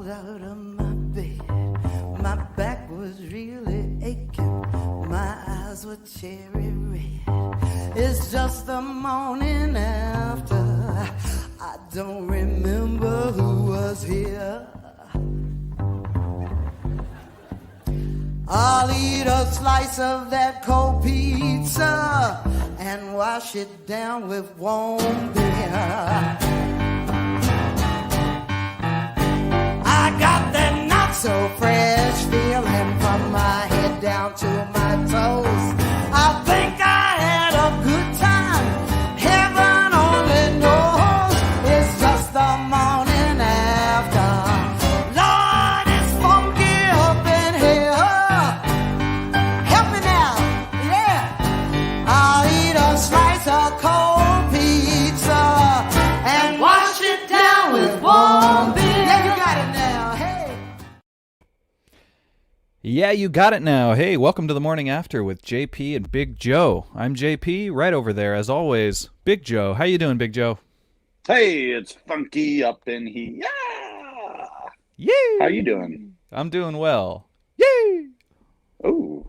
crawled out of my bed. My back was really aching. My eyes were cherry red. It's just the morning after. I don't remember who was here. I'll eat a slice of that cold pizza and wash it down with warm beer. I got that not so fresh feeling from my head down to my toes. I think I had a good time. Heaven only knows. It's just the morning after. Lord, it's funky up in here. Help me now, yeah. I'll eat a slice of cold pizza and wash it down with warm beer. Yeah, you got it now, hey. Yeah, you got it now. Hey, welcome to the Morning After with JP and Big Joe. I'm JP, right over there, as always. Big Joe. How you doing, Big Joe? Hey, it's funky up in here. Yeah. Yay! How you doing? I'm doing well. Yay! Ooh.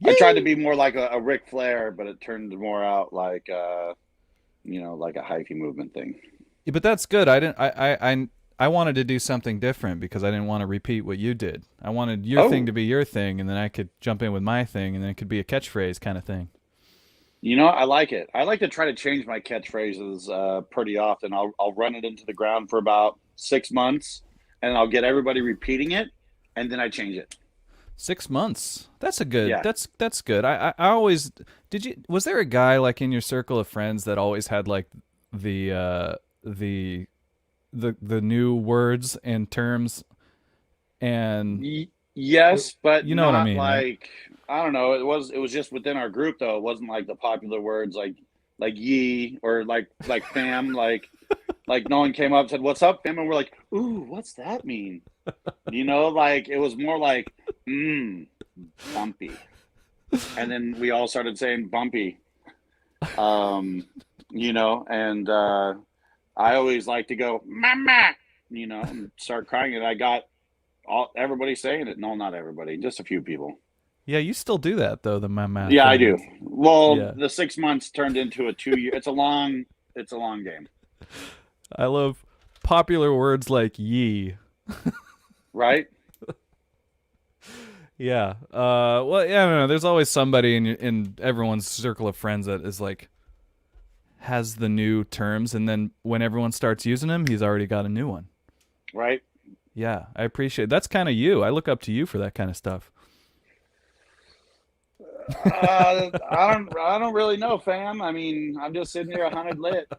Yay! I tried to be more like a Ric Flair, but it turned more out like like a hyphy movement thing. Yeah, but that's good. I wanted to do something different because I didn't want to repeat what you did. I wanted your thing to be your thing, and then I could jump in with my thing, and then it could be a catchphrase kind of thing. You know, I like it. I like to try to change my catchphrases pretty often. I'll run it into the ground for about 6 months, and I'll get everybody repeating it, and then I change it. 6 months. That's a good. Yeah. That's good. I always was there a guy like in your circle of friends that always had like the new words and terms and Yes, but you know what I not mean, like right? I don't know. It was just within our group though. It wasn't like the popular words like ye or like fam. like no one came up and said what's up fam, and we're like, ooh, what's that mean? Like it was more like bumpy, and then we all started saying bumpy. And I always like to go mama, and start crying, and I got everybody saying it. No, not everybody, just a few people. Yeah, you still do that though. The mama. Yeah, I thing. do. Well, Yeah. The 6 months turned into a 2 year. It's a long game, I love popular words like ye. right? Yeah. Well, yeah. I don't know. There's always somebody in everyone's circle of friends that is like has the new terms, and then when everyone starts using them, he's already got a new one. Right. Yeah, I appreciate. That's kind of you. I look up to you for that kind of stuff. I don't really know, fam. I mean, I'm just sitting here 100 lit.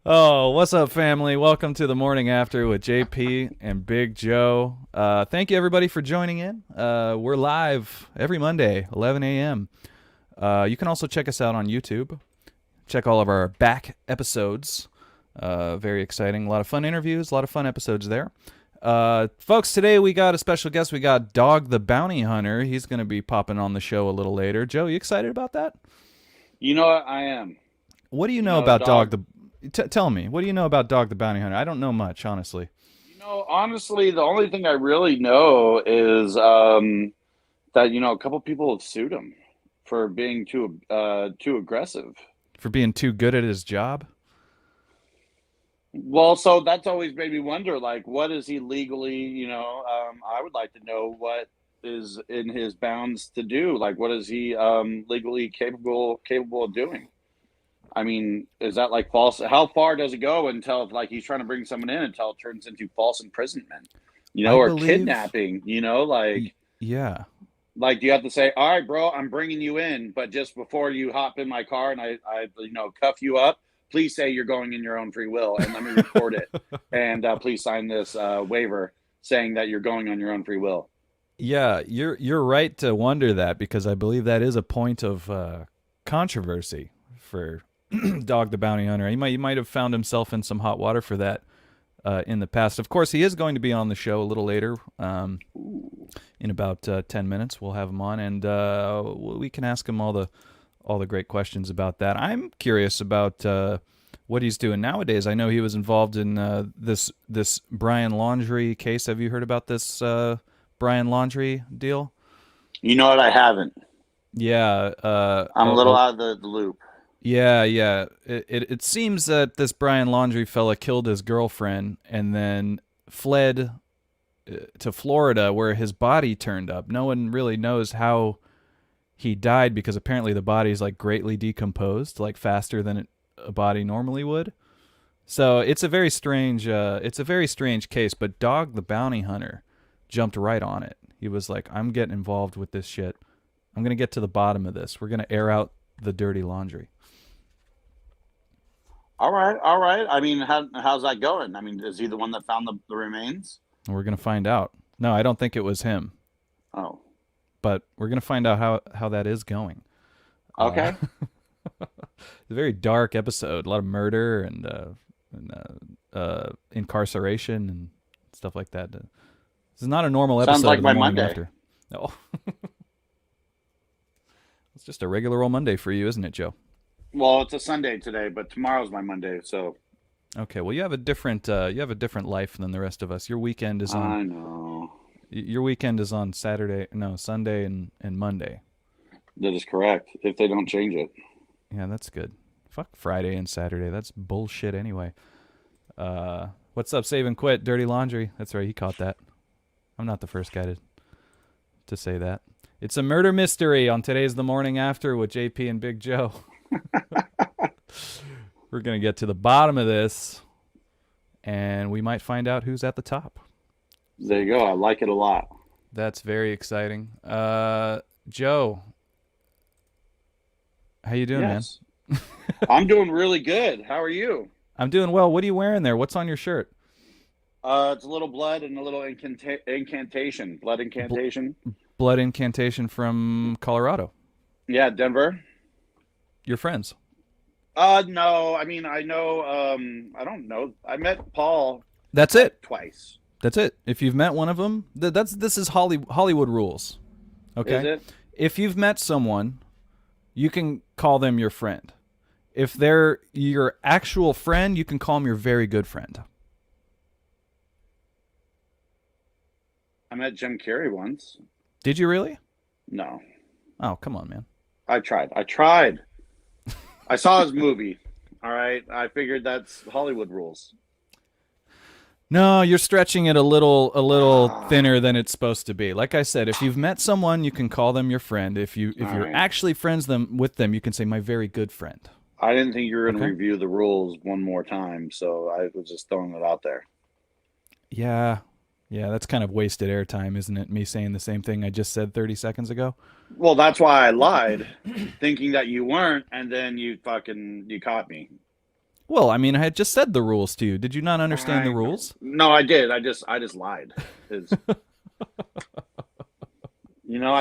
Oh, what's up, family? Welcome to the Morning After with JP and Big Joe. Thank you, everybody, for joining in. We're live every Monday, 11 a.m. You can also check us out on YouTube. Check all of our back episodes. Very exciting. A lot of fun interviews, a lot of fun episodes there. Folks, today we got a special guest. We got Dawg the Bounty Hunter. He's going to be popping on the show a little later. Joe, you excited about that? You know what? I am. What do you know about Dawg the... tell me, what do you know about Dawg the Bounty Hunter? I don't know much, honestly. Honestly, the only thing I really know is that, a couple people have sued him for being too aggressive. For being too good at his job? Well, so that's always made me wonder, like, what is he legally, I would like to know what is in his bounds to do. Like, what is he legally capable of doing? I mean, is that like false? How far does it go until like he's trying to bring someone in until it turns into false imprisonment, or kidnapping, like, yeah. Like, do you have to say, all right, bro, I'm bringing you in, but just before you hop in my car and I cuff you up, please say you're going in your own free will and let me record it. And please sign this waiver saying that you're going on your own free will. Yeah, you're right to wonder that, because I believe that is a point of controversy for Dawg the Bounty Hunter. He might have found himself in some hot water for that in the past. Of course, he is going to be on the show a little later. In about 10 minutes, we'll have him on, and we can ask him all the great questions about that. I'm curious about what he's doing nowadays. I know he was involved in this Brian Laundrie case. Have you heard about this Brian Laundrie deal? You know what? I haven't. Yeah. I'm a little out of the loop. Yeah. It seems that this Brian Laundrie fella killed his girlfriend and then fled to Florida, where his body turned up. No one really knows how he died, because apparently the body is like greatly decomposed, like faster than a body normally would. So it's a very strange case. But Dawg the Bounty Hunter jumped right on it. He was like, I'm getting involved with this shit. I'm gonna get to the bottom of this. We're gonna air out the dirty laundry. All right. I mean, how's that going? I mean, is he the one that found the remains? And we're gonna find out. No, I don't think it was him. Oh. But we're gonna find out how that is going. Okay. It's a very dark episode. A lot of murder and incarceration and stuff like that. This is not a normal episode. Sounds like of the my morning Monday. After. No. It's just a regular old Monday for you, isn't it, Joe? Well, it's a Sunday today, but tomorrow's my Monday, so. Okay. Well, you have a different life than the rest of us. Your weekend is on. I know. Your weekend is on Sunday and Monday. That is correct. If they don't change it. Yeah, that's good. Fuck Friday and Saturday. That's bullshit anyway. What's up, Save and Quit? Dirty Laundry. That's right. He caught that. I'm not the first guy to say that. It's a murder mystery on today's The Morning After with JP and Big Joe. We're going to get to the bottom of this, and we might find out who's at the top. There you go. I like it a lot. That's very exciting. Joe, how you doing, Yes. Man? I'm doing really good. How are you? I'm doing well. What are you wearing there? What's on your shirt? It's a little blood and a little incantation. Blood incantation. Blood incantation from Colorado. Yeah, Denver. Your friends? No. I mean, I know. I don't know. I met Paul. That's it. Twice. That's it. If you've met one of them, this is Hollywood rules. Okay. Is it? If you've met someone, you can call them your friend. If they're your actual friend, you can call them your very good friend. I met Jim Carrey once. Did you really? No. Oh, come on, man. I tried. I saw his movie. All right. I figured that's Hollywood rules. No, you're stretching it a little thinner than it's supposed to be. Like I said, if you've met someone, you can call them your friend. If you're right. actually friends with them, you can say my very good friend. I didn't think you were going to review the rules one more time, so I was just throwing it out there. Yeah, that's kind of wasted airtime, isn't it? Me saying the same thing I just said 30 seconds ago. Well, that's why I lied, thinking that you weren't, and then you caught me. Well, I mean, I had just said the rules to you. Did you not understand the rules? No, I did. I just lied. I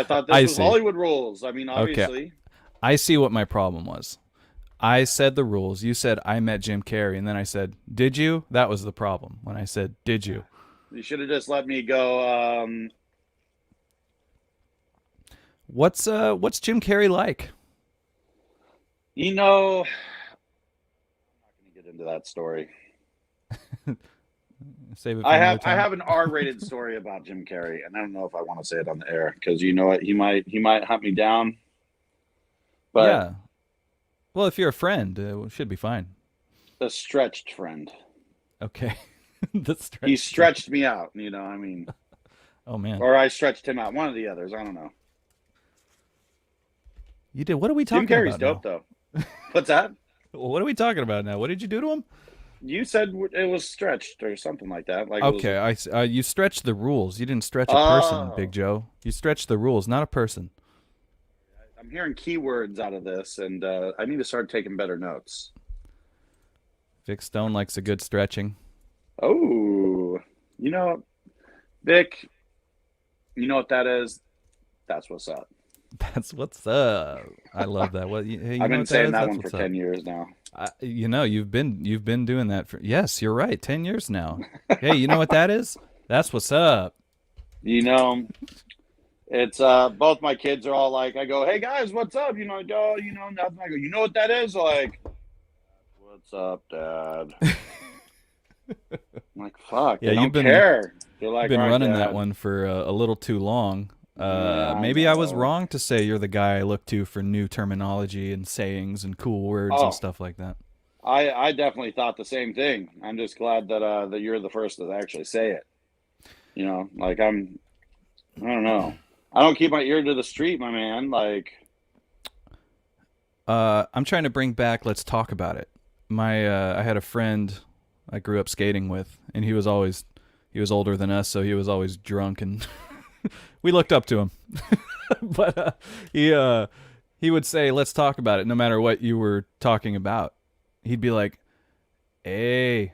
thought this was Hollywood rules. I mean, obviously. Okay. I see what my problem was. I said the rules. You said I met Jim Carrey, and then I said, "Did you?" That was the problem. When I said, "Did you?" You should have just let me go. What's Jim Carrey like? I'm not going to get into that story. Save it for I another time. have an R-rated story about Jim Carrey, and I don't know if I want to say it on the air because you know what, he might hunt me down. But yeah. Well, if you're a friend, it should be fine. A stretched friend. Okay. He stretched me out, I mean. Oh, man. Or I stretched him out. One of the others. I don't know. You did. What are we talking about? Jim Carrey's dope, though. What's that? Well, what are we talking about now? What did you do to him? You said it was stretched or something like that. Like okay, you stretched the rules. You didn't stretch a person, Big Joe. You stretched the rules, not a person. I'm hearing keywords out of this, and I need to start taking better notes. Vic Stone likes a good stretching. Oh, Vic, you know what that is? That's what's up. That's what's up. I love that. Hey, I've been saying that one for 10 years now. You've been doing that for. Yes, you're right. 10 years now. Hey, you know what that is? That's what's up. It's both my kids are all like, I go, hey guys, what's up? Nothing. I go, you know what that is? Like, What's up, Dad? I'm like, fuck. Yeah, They you've don't been care. They're like, you've been all right, running that Dad. one for a little too long. Yeah, I Maybe I was know. wrong to say you're the guy I look to for new terminology and sayings and cool words and Oh, stuff like that. I definitely thought the same thing. I'm just glad that you're the first to actually say it. You know, like I don't know. I don't keep my ear to the street, my man. Like, I'm trying to bring back Let's Talk About It. I had a friend I grew up skating with, and he was older than us, so he was always drunk, and we looked up to him. But he would say, "Let's talk about it," no matter what you were talking about. He'd be like, "Hey,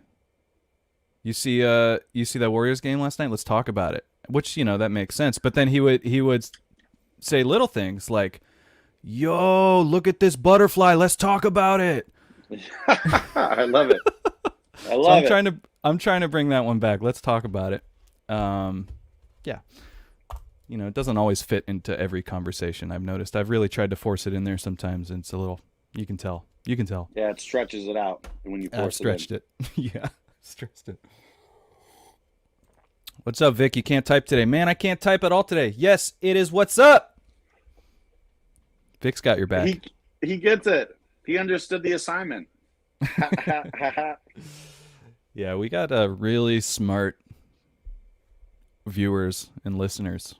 you see that Warriors game last night? Let's talk about it." Which, that makes sense. But then he would say little things like, "Yo, look at this butterfly. Let's talk about it." I love it. I So love it. I'm trying to bring that one back. Let's talk about it. Yeah. It doesn't always fit into every conversation. I've noticed. I've really tried to force it in there sometimes, and it's a little. You can tell. Yeah, it stretches it out when you I've force stretched it it. Yeah, stretched it. What's up, Vic? You can't type today, man. I can't type at all today. Yes, it is. What's up? Vic's got your back. in. He gets it. He understood the assignment. Yeah, we got really smart viewers and listeners.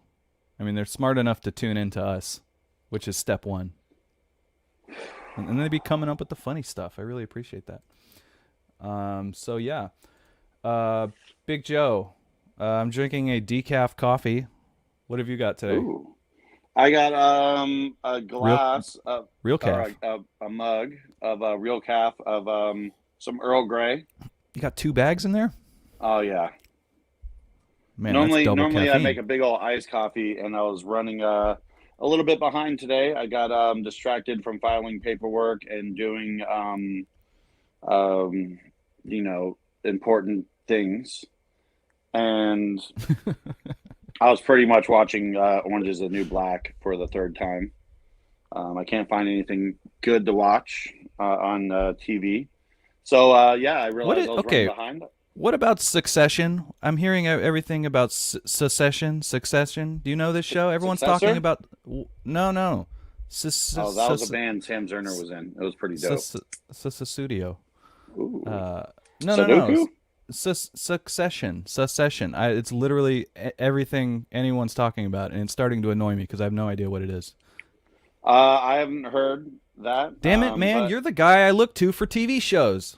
I mean, they're smart enough to tune into us, which is step one. And they be coming up with the funny stuff. I really appreciate that. So yeah, Big Joe, I'm drinking a decaf coffee. What have you got today? Ooh. I got a glass of Real or calf. a mug of real calf of some Earl Grey. You got 2 bags in there? Oh yeah. Man, that's double Normally I caffeine. make a big old iced coffee, and I was running a little bit behind today. I got distracted from filing paperwork and doing important things, and I was pretty much watching Orange is the New Black for the third time. I can't find anything good to watch on TV. So, yeah, I realized I was running behind. What about Succession? I'm hearing everything about Succession. Do you know this show? Everyone's Successor? talking about. No. Oh, that was a band Sam Zerner was in. It was pretty dope. Succession. Ooh. No. Sudoku? Succession. It's literally everything anyone's talking about, and it's starting to annoy me because I have no idea what it is. I haven't heard that. Damn it, man! You're the guy I look to for TV shows.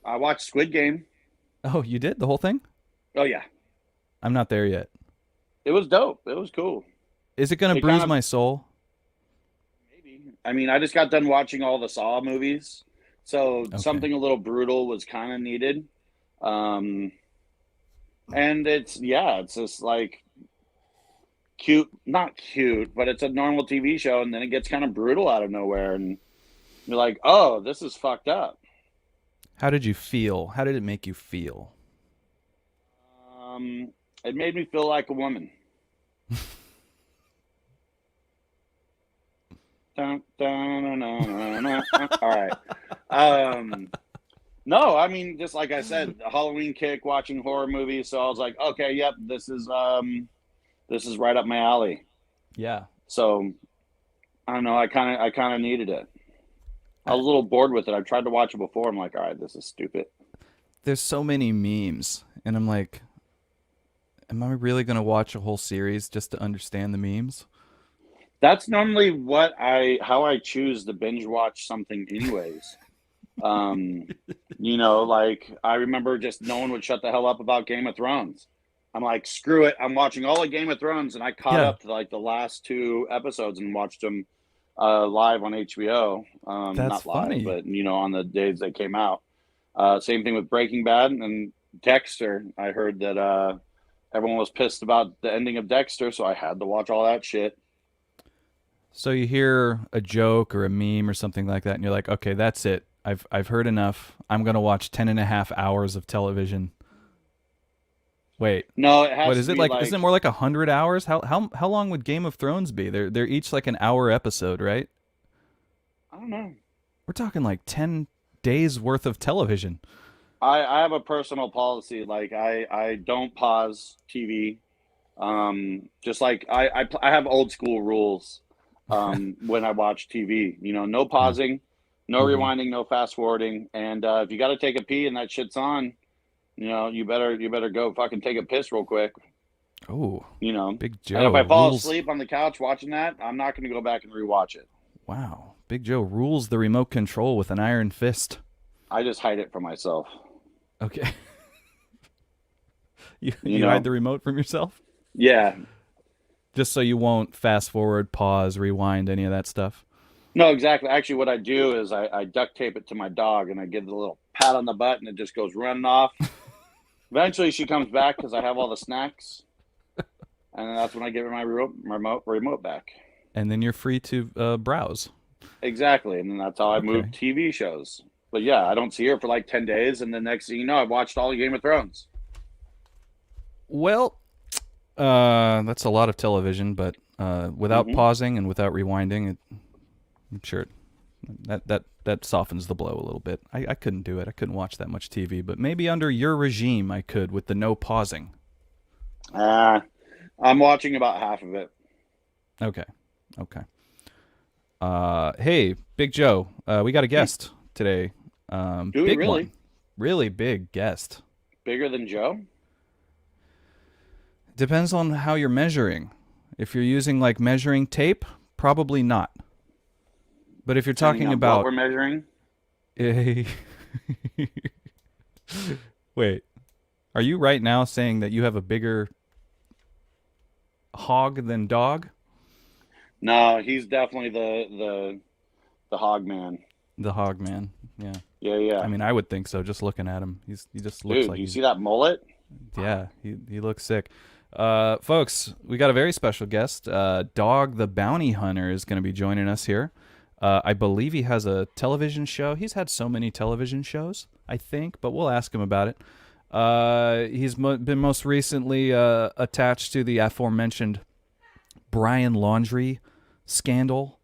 I watched Squid Game. Oh, you did the whole thing? Oh yeah, I'm not there yet. it was dope. It was cool. Is it gonna It bruise kind of- my soul? Maybe. I mean, I just got done watching all the Saw movies, so Okay. something a little brutal was kind of needed. And it's just like cute, not cute, but it's a normal TV show, and then it gets kind of brutal out of nowhere, and you're like, oh, this is fucked up. How did you feel? How did it make you feel? It made me feel like a woman. Dun, dun, dun, dun, dun, dun. All right. No, I mean, just like I said, a Halloween kick, watching horror movies. So I was like, okay, yep, this is right up my alley. Yeah. So I don't know. I kind of needed it. I was a little bored with it. I tried to watch it before. I'm like, all right, this is stupid. There's so many memes, and I'm like, am I really gonna watch a whole series just to understand the memes? That's normally how I choose to binge watch something, anyways. Like I remember just no one would shut the hell up about Game of Thrones. I'm like, screw it. I'm watching all of Game of Thrones, and I caught up to like the last 2 episodes and watched them live on HBO. That's not live, funny. but on the days they came out. Same thing with Breaking Bad and Dexter. I heard that everyone was pissed about the ending of Dexter, so I had to watch all that shit. So you hear a joke or a meme or something like that, and you're like, okay, that's it. I've heard enough. I'm gonna watch 10.5 hours of television. Wait, No, it has what to is it be like? Isn't it more like 100 hours? How long would Game of Thrones be? They're each like an hour episode, right? I don't know. We're talking like 10 day's worth of television. I have a personal policy. Like I don't pause TV. Just like I have old school rules when I watch TV. You know, no pausing, no rewinding, no fast forwarding. And if you got to take a pee and that shit's on, you know, you better go fucking take a piss real quick. Oh, You know, Big Joe. and if I fall rules. asleep on the couch watching that, I'm not going to go back and rewatch it. Wow, Big Joe rules the remote control with an iron fist. I just hide it from myself. Okay. you You know? hide the remote from yourself? Yeah. Just so you won't fast forward, pause, rewind, any of that stuff? No, exactly. Actually, what I do is I duct tape it to my dog and I give it a little pat on the butt and it just goes running off. Eventually, she comes back because I have all the snacks. And then that's when I give her my remote back. And then you're free to browse. Exactly. And then that's how I move Okay. TV shows. But yeah, I don't see her for like 10 days. And the next thing you know, I've watched all of Game of Thrones. Well, that's a lot of television, but without Mhm. pausing and without rewinding, I'm sure that softens the blow a little bit. I couldn't do it. I couldn't watch that much TV, but maybe under your regime I could with the no pausing. I'm watching about half of it. Okay. Hey, Big Joe, we got a guest today. Do we big really? one. Really big guest. Bigger than Joe? Depends on how you're measuring. If you're using like measuring tape, probably not. But if you're Depending talking on about what we're measuring. Wait, are you right now saying that you have a bigger hog than dog? No, he's definitely the hog man. The hog man, yeah. Yeah. I mean, I would think so. Just looking at him, he just looks Dude, like you he's, see that mullet? yeah. He looks sick. Folks, we got a very special guest. Dawg the Bounty Hunter is going to be joining us here. I believe he has a television show. He's had so many television shows, I think, but we'll ask him about it. He's been most recently attached to the aforementioned Brian Laundrie scandal.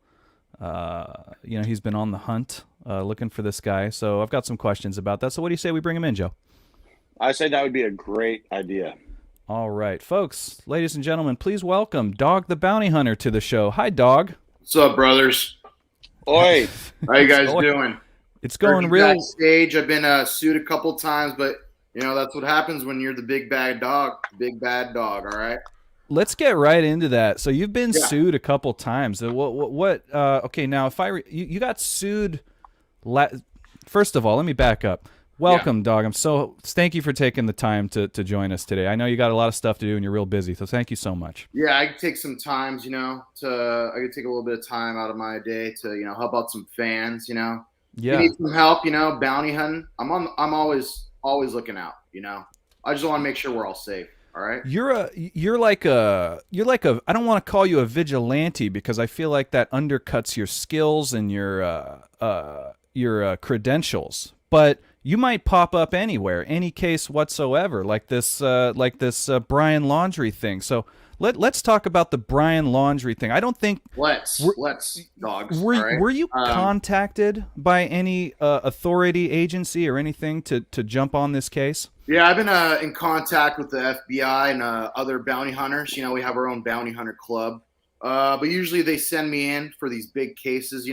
He's been on the hunt looking for this guy. So I've got some questions about that. So what do you say we bring him in, Joe? I say that would be a great idea. All right, folks, ladies and gentlemen, please welcome Dawg the Bounty Hunter to the show. Hi, Dawg. What's up, brothers? Oi! How you guys doing? It's going Heard you real. backstage. I've been sued a couple times, but you know that's what happens when you're the big bad dog. Big bad dog. All right. Let's get right into that. So you've been Yeah. sued a couple times. What? Okay, now if you got sued. First of all, let me back up. Welcome, Dawg. Thank you for taking the time to join us today. I know you got a lot of stuff to do and you're real busy, so thank you so much. Yeah, I could take some times, I could take a little bit of time out of my day to, help out some fans, Yeah. You need some help, bounty hunting. I'm always looking out, I just want to make sure we're all safe. All right. You're like a I don't want to call you a vigilante because I feel like that undercuts your skills and your credentials. But you might pop up anywhere, any case whatsoever, like this Brian Laundrie thing. So let's talk about the Brian Laundrie thing. I don't think let's dogs. Were all right? were you contacted by any authority, agency, or anything to jump on this case? Yeah, I've been in contact with the FBI and other bounty hunters. We have our own bounty hunter club, but usually they send me in for these big cases.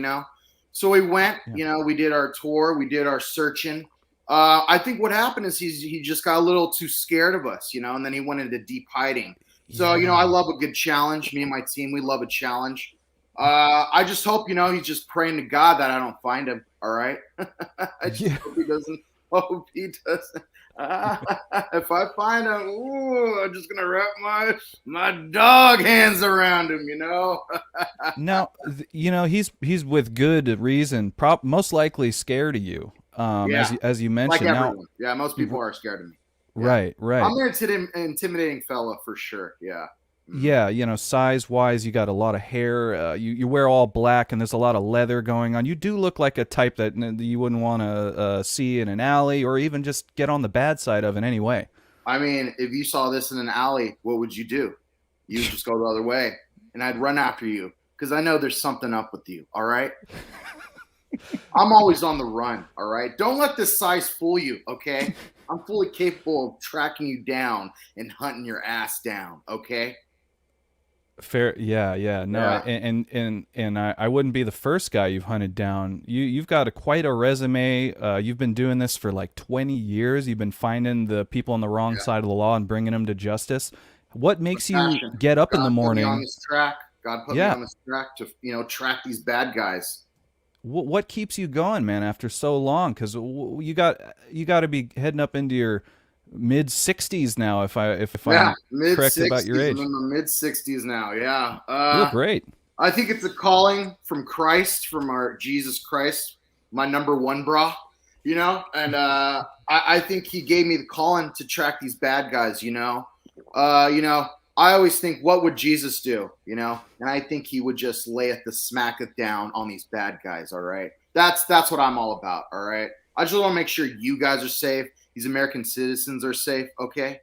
So we went. We did our tour, we did our searching. I think what happened is he just got a little too scared of us, and then he went into deep hiding. So, I love a good challenge. Me and my team, we love a challenge. I just hope, he's just praying to God that I don't find him. All right. I just hope he doesn't. If I find him, I'm just going to wrap my dog hands around him, Now, he's with good reason, most likely scared of you. As you mentioned, like everyone. Yeah, most people are scared of me. Yeah. Right. I'm an intimidating fella for sure. Yeah. Yeah, size-wise, you got a lot of hair. You wear all black, and there's a lot of leather going on. You do look like a type that you wouldn't want to see in an alley or even just get on the bad side of in any way. I mean, if you saw this in an alley, what would you do? You would just go the other way, and I'd run after you because I know there's something up with you, all right? I'm always on the run, all right? Don't let this size fool you, okay? I'm fully capable of tracking you down and hunting your ass down, okay? Fair, yeah, no, Yeah. and I wouldn't be the first guy you've hunted down. You've got quite a resume. You've been doing this for like 20 years. You've been finding the people on the wrong side of the law and bringing them to justice. What makes you Passion. get up in the God put me on morning? this track. God put me Yeah, on this track to, track these bad guys. what keeps you going, man, after so long? Because you got to be heading up into your mid 60s now. If Yeah, I'm mid correct 60s. about your I'm age, in my mid 60s now. Yeah. you look great. I think it's a calling from Christ, from our Jesus Christ, my number one bra, and I think he gave me the calling to track these bad guys, I always think, what would Jesus do, and I think he would just smack it down on these bad guys. All right. That's what I'm all about. All right. I just want to make sure you guys are safe. These American citizens are safe. Okay.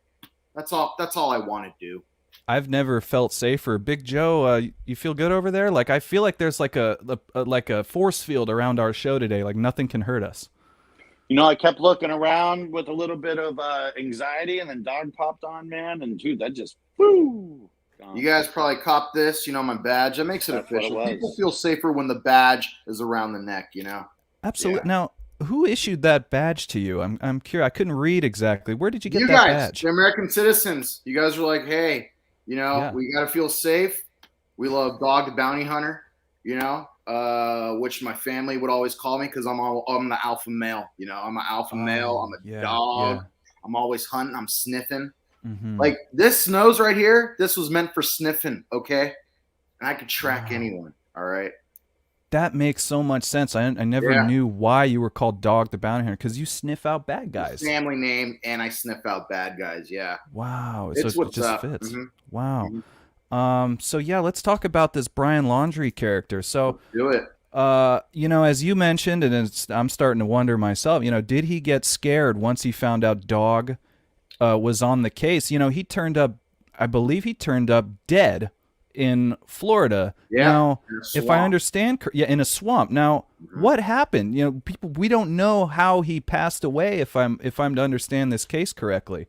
That's all I want to do. I've never felt safer. Big Joe, you feel good over there? Like I feel like there's like a force field around our show today. Like nothing can hurt us. I kept looking around with a little bit of anxiety, and then Dog popped on, man, and dude, that just woo. You guys probably copped this, my badge. That makes it That's what it official. was. People feel safer when the badge is around the neck, Absolutely. Yeah. Now, who issued that badge to you? I'm curious. I couldn't read exactly. Where did you get You that guys, badge? the American citizens, you guys were like, hey, Yeah. we got to feel safe. We love Dawg the Bounty Hunter, which my family would always call me because I'm the alpha male. I'm an alpha male. I'm a dog. Yeah. I'm always hunting. I'm sniffing. Mm-hmm. Like this nose right here, this was meant for sniffing, okay? And I could track anyone, all right? That makes so much sense. I never knew why you were called Dawg the Bounty Hunter, because you sniff out bad guys. Family name, and I sniff out bad guys, yeah. Wow. It's so it what's just up. fits. Mm-hmm. Wow. Mm-hmm. So yeah, let's talk about this Brian Laundrie character. So Do it. as you mentioned, and I'm starting to wonder myself, did he get scared once he found out Dawg was on the case? He turned up, I believe he turned up dead in Florida. Yeah, Now, in a if I swamp. understand, in a swamp. Now, what happened? People, we don't know how he passed away. If I'm to understand this case correctly.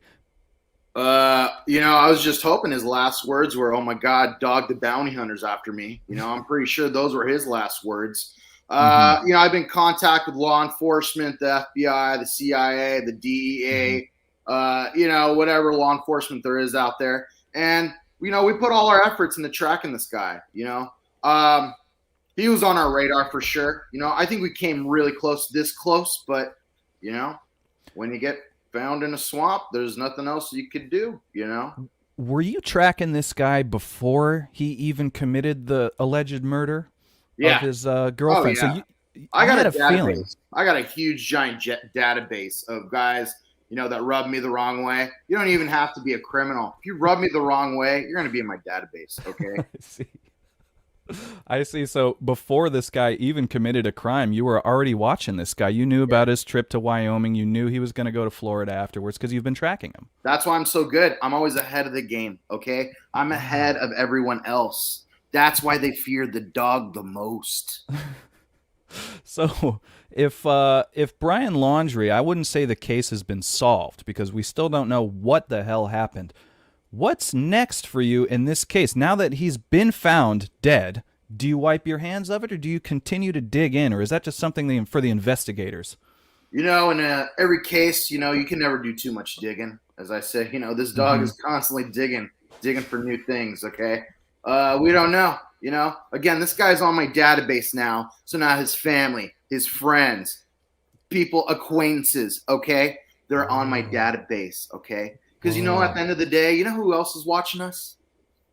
I was just hoping his last words were, "Oh my God, Dawg the Bounty Hunter's after me." I'm pretty sure those were his last words. I've been in contact with law enforcement, the FBI, the CIA, the DEA, whatever law enforcement there is out there, and we put all our efforts into tracking this guy. He was on our radar for sure. I think we came really this close, but when you get found in a swamp, there's nothing else you could do. Were you tracking this guy before he even committed the alleged murder of his girlfriend? Oh, yeah. So I got had a a feeling. database. I got a huge giant database of guys, that rub me the wrong way. You don't even have to be a criminal. If you rub me the wrong way, you're going to be in my database. Okay. I see. So before this guy even committed a crime, you were already watching this guy. You knew about his trip to Wyoming. You knew he was going to go to Florida afterwards because you've been tracking him. That's why I'm so good. I'm always ahead of the game. Okay. I'm ahead of everyone else. That's why they fear the dog the most. So if Brian Laundrie, I wouldn't say the case has been solved because we still don't know what the hell happened. What's next for you in this case? Now that he's been found dead, do you wipe your hands of it, or do you continue to dig in, or is that just something for the investigators? In every case, you can never do too much digging. As I said, this dog is constantly digging for new things, okay? We don't know, Again, this guy's on my database now, so now his family, his friends, people, acquaintances, okay? They're on my database, okay? Because at the end of the day, who else is watching us?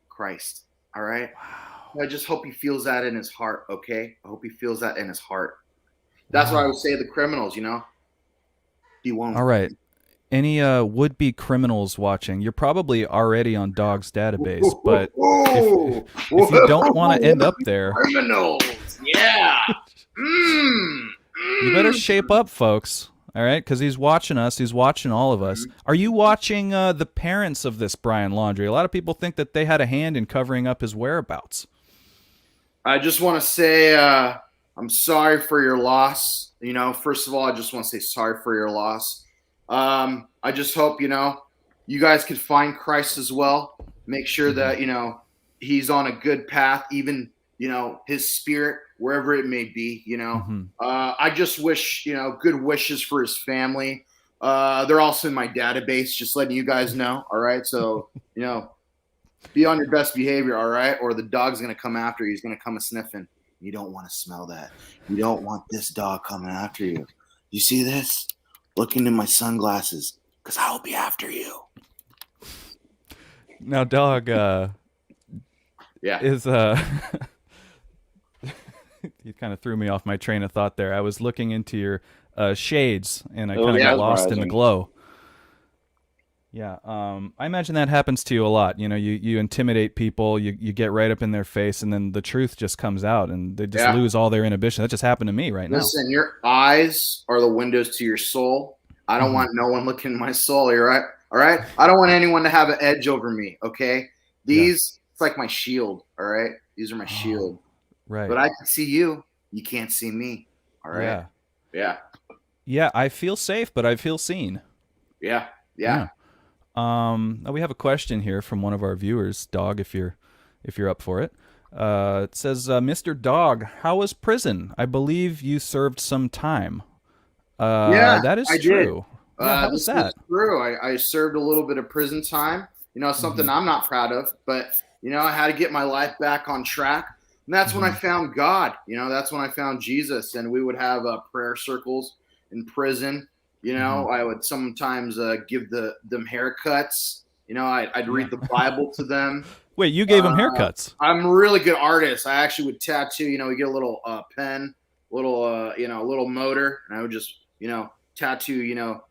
Christ. All right. Wow. I just hope he feels that in his heart. Okay. I hope he feels that in his heart. That's what I would say to the criminals. He won't. All right. Any would-be criminals watching? You're probably already on Dawg's database, but if you don't want to end up there, criminals. Yeah. You better shape up, folks. All right, because he's watching us. He's watching all of us. Are you watching the parents of this Brian Laundrie? A lot of people think that they had a hand in covering up his whereabouts. I just want to say I'm sorry for your loss. You know, first of all, I just want to say sorry for your loss. I just hope, you know, you guys could find Christ as well. Make sure that, you know, he's on a good path, even, you know, his spirit, wherever it may be, you know. I just wish, you know, good wishes for his family. They're also in my database, just letting you guys know. All right. So, you know, be on your best behavior. All right. Or the dog's going to come after you. He's going to come a sniffing. You don't want to smell that. You don't want this dog coming after you. You see this? Look into my sunglasses, because I will be after you. Now, Dawg, is you kind of threw me off my train of thought there. I was looking into your shades, and I kind of got lost in the glow. Yeah, I imagine that happens to you a lot. You know, you intimidate people, you get right up in their face, and then the truth just comes out, and they just lose all their inhibition. That just happened to me right now. Listen, your eyes are the windows to your soul. I don't want no one looking in my soul. You're right. All right. I don't want anyone to have an edge over me. Okay. These, it's like my shield. All right. These are my shield. Right. But I can see you. You can't see me. All right. Yeah. I feel safe, but I feel seen. Yeah. We have a question here from one of our viewers, Dawg, if you're up for it. It says, Mr. Dawg, how was prison? I believe you served some time. That is true. How was that? True. I served a little bit of prison time. You know, something I'm not proud of, but you know, I had to get my life back on track. And that's when I found God. You know, that's when I found Jesus. And we would have prayer circles in prison. You know, I would sometimes give them haircuts. You know, I'd read the Bible to them. Wait, you gave them haircuts? I'm a really good artist. I actually would tattoo. You know, we get a little pen, little motor, and I would just, you know, tattoo, you know,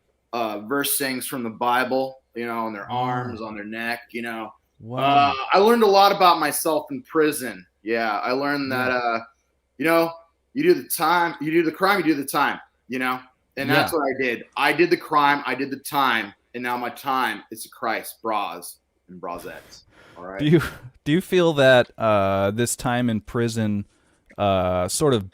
verse sayings from the Bible, you know, on their arms, on their neck, you know. Wow. I learned a lot about myself in prison. Yeah, I learned that, you know, you do the crime, you do the time, you know. And that's what I did. I did the crime, I did the time, and now my time is to Christ, bras and brazettes. All right. Do you feel that this time in prison sort of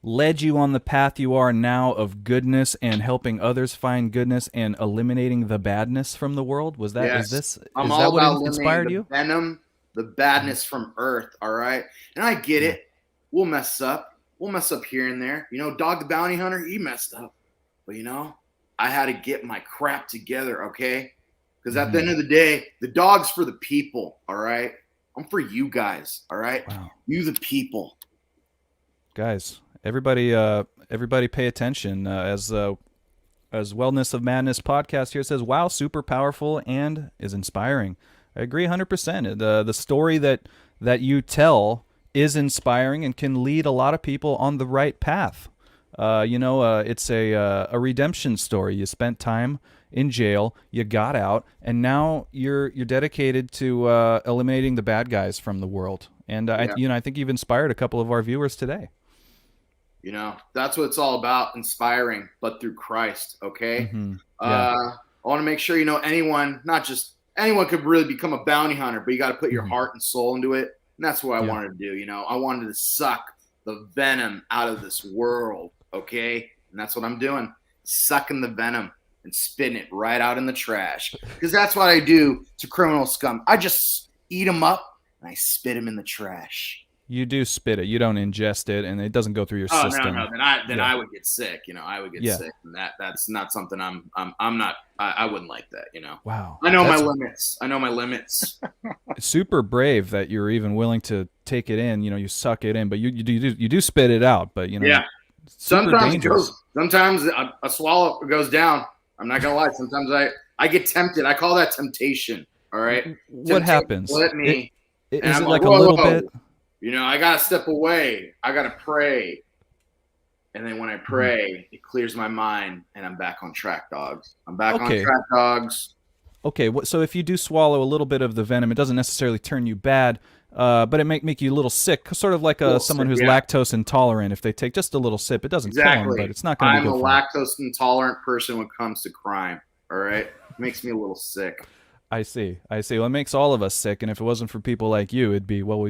led you on the path you are now of goodness and helping others find goodness and eliminating the badness from the world? Was that is that what inspired you? Venom, the badness from earth, all right? And I get it. We'll mess up. We'll mess up here and there. You know, Dawg the Bounty Hunter, he messed up. But you know, I had to get my crap together, okay? Because at the end of the day, the dog's for the people, all right? I'm for you guys, all right? Wow. You the people. Guys, everybody pay attention. As Wellness of Madness podcast here says, wow, super powerful and is inspiring. I agree 100%. The story that you tell is inspiring and can lead a lot of people on the right path. It's a redemption story. You spent time in jail, you got out, and now you're dedicated to eliminating the bad guys from the world. And I think you've inspired a couple of our viewers today. You know, that's what it's all about, inspiring, but through Christ, okay? I want to make sure, you know, anyone could really become a bounty hunter, but you got to put your heart and soul into it. And that's what I wanted to do, you know. I wanted to suck the venom out of this world, okay? And that's what I'm doing, sucking the venom and spitting it right out in the trash. Because that's what I do to criminal scum. I just eat them up and I spit them in the trash. You do spit it. You don't ingest it, and it doesn't go through your system. No. Then I would get sick. You know, I would get sick, and that's not something I'm not. I wouldn't like that. You know. Wow. I know my limits. Super brave that you're even willing to take it in. You know, you suck it in, but you do spit it out. But you know, sometimes a swallow goes down. I'm not gonna lie. Sometimes I get tempted. I call that temptation. All right. What happens? Let me. Is it like a little bit? You know, I got to step away. I got to pray. And then when I pray, it clears my mind and I'm back on track, dogs. I'm back on track, dogs. Okay, so if you do swallow a little bit of the venom, it doesn't necessarily turn you bad, but it make you a little sick, sort of like someone who's lactose intolerant. If they take just a little sip, it doesn't kill them, but it's not going to be good for them. I'm a lactose intolerant person when it comes to crime, all right? It makes me a little sick. I see. Well, it makes all of us sick, and if it wasn't for people like you, we'd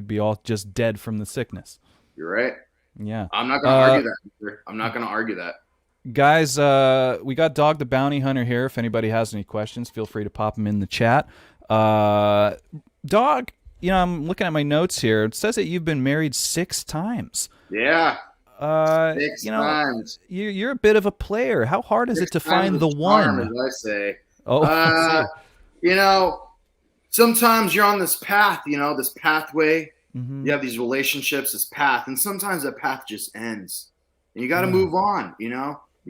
be all just dead from the sickness. You're right. Yeah. I'm not going to argue that. Either. I'm not going to argue that. Guys, we got Dawg the Bounty Hunter here. If anybody has any questions, feel free to pop them in the chat. Dawg, I'm looking at my notes here. It says that you've been married 6 times. Yeah. 6 times. You're a bit of a player. How hard is it to find the one? As I say. Oh, sometimes you're on this path, this pathway. Mm-hmm. You have these relationships, this path, and sometimes that path just ends. And you got to move on, You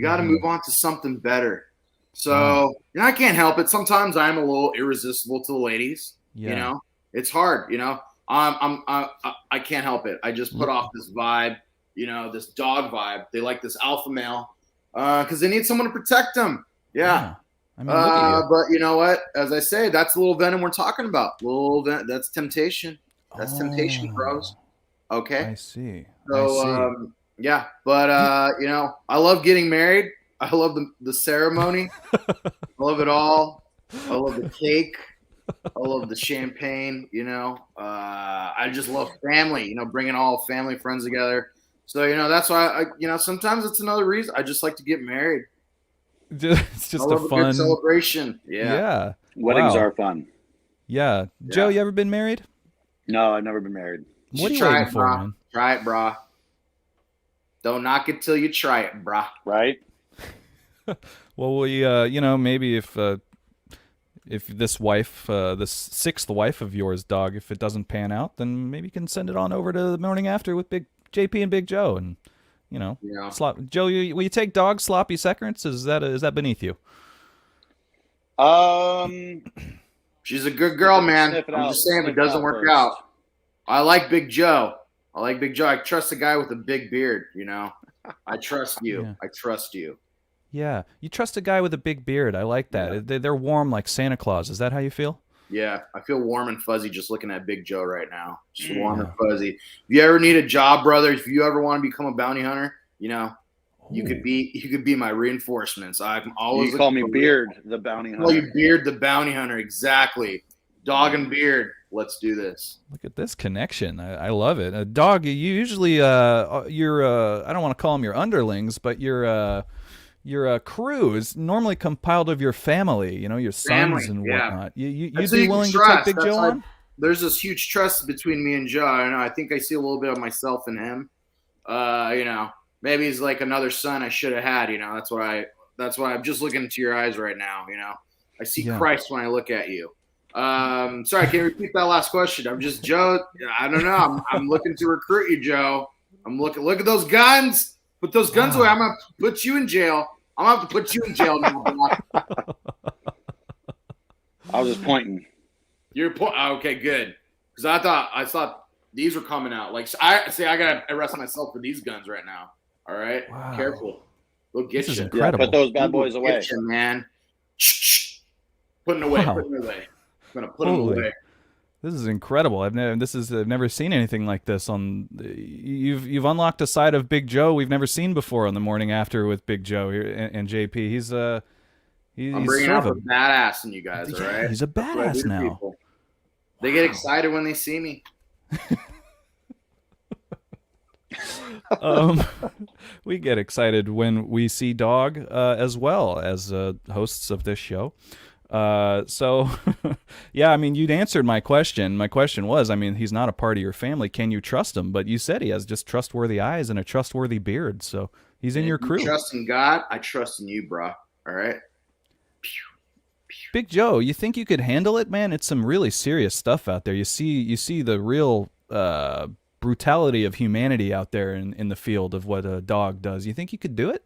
got to move on to something better. So, I can't help it. Sometimes I'm a little irresistible to the ladies. Yeah. It's hard. I can't help it. I just put off this vibe. This dog vibe. They like this alpha male because they need someone to protect them. Yeah. I mean, look at you. But you know what? As I say, that's the little venom we're talking about. That's temptation. That's temptation, bros. Okay. I see. So, yeah. But, I love getting married. I love the ceremony. I love it all. I love the cake. I love the champagne. I just love family, bringing all family, friends together. So, that's why sometimes it's another reason. I just like to get married. It's just a fun good celebration. Yeah. Weddings are fun. Yeah. Joe, you ever been married? No, I've never been married. What are you waiting for, man? Try it, brah. Don't knock it till you try it, brah. Right? Well, we, maybe if this wife, this 6th wife of yours, Dawg, if it doesn't pan out, then maybe you can send it on over to the morning after with Big JP and Big Joe, and Joe, will you take Dawg's sloppy seconds? Is that beneath you? She's a good girl, man. I'm just saying, if it doesn't work out, I like Big Joe. I trust a guy with a big beard. I trust you. Yeah. I trust you. Yeah, you trust a guy with a big beard. I like that. Yeah. They're warm like Santa Claus. Is that how you feel? Yeah, I feel warm and fuzzy just looking at Big Joe right now. Just warm and fuzzy. If you ever need a job, brother, if you ever want to become a bounty hunter, you could be my reinforcements. I'm always. You call me Beard the Bounty Hunter. Call you Beard the Bounty Hunter. Exactly. Dog and Beard. Let's do this. Look at this connection. I love it. Dawg, you usually you're I don't want to call them your underlings, but your crew is normally compiled of your family, your sons and whatnot. You'd be willing to take Big Joe on? There's this huge trust between me and Joe. I think I see a little bit of myself in him. Maybe he's like another son I should have had. That's why I'm just looking into your eyes right now. I see Christ when I look at you. Sorry, can you repeat that last question? I'm just Joe. I don't know. I'm looking to recruit you, Joe. Look at those guns. Put those guns away. I'm going to put you in jail. I'm going to have to put you in jail now. I was just pointing. Okay, good. Because I thought these were coming out. Like, I got to arrest myself for these guns right now. All right? Wow. Careful. They'll get this you. Is incredible. Yeah, put those bad boys away. Get you, man. Putting away. Wow. Putting away. I'm going to put them away. This is incredible. I've never seen anything like this. You've unlocked a side of Big Joe we've never seen before on the morning after with Big Joe here and JP. He's I'm bringing out the badass in you guys. All right, he's a badass now. People. They get excited when they see me. We get excited when we see Dawg as well as hosts of this show. So, yeah, I mean, you'd answered my question. My question was, he's not a part of your family. Can you trust him? But you said he has just trustworthy eyes and a trustworthy beard. So he's in your crew. You trust in God. I trust in you, bro. All right. Big Joe, you think you could handle it, man? It's some really serious stuff out there. You see the real brutality of humanity out there in the field of what a Dawg does. You think you could do it?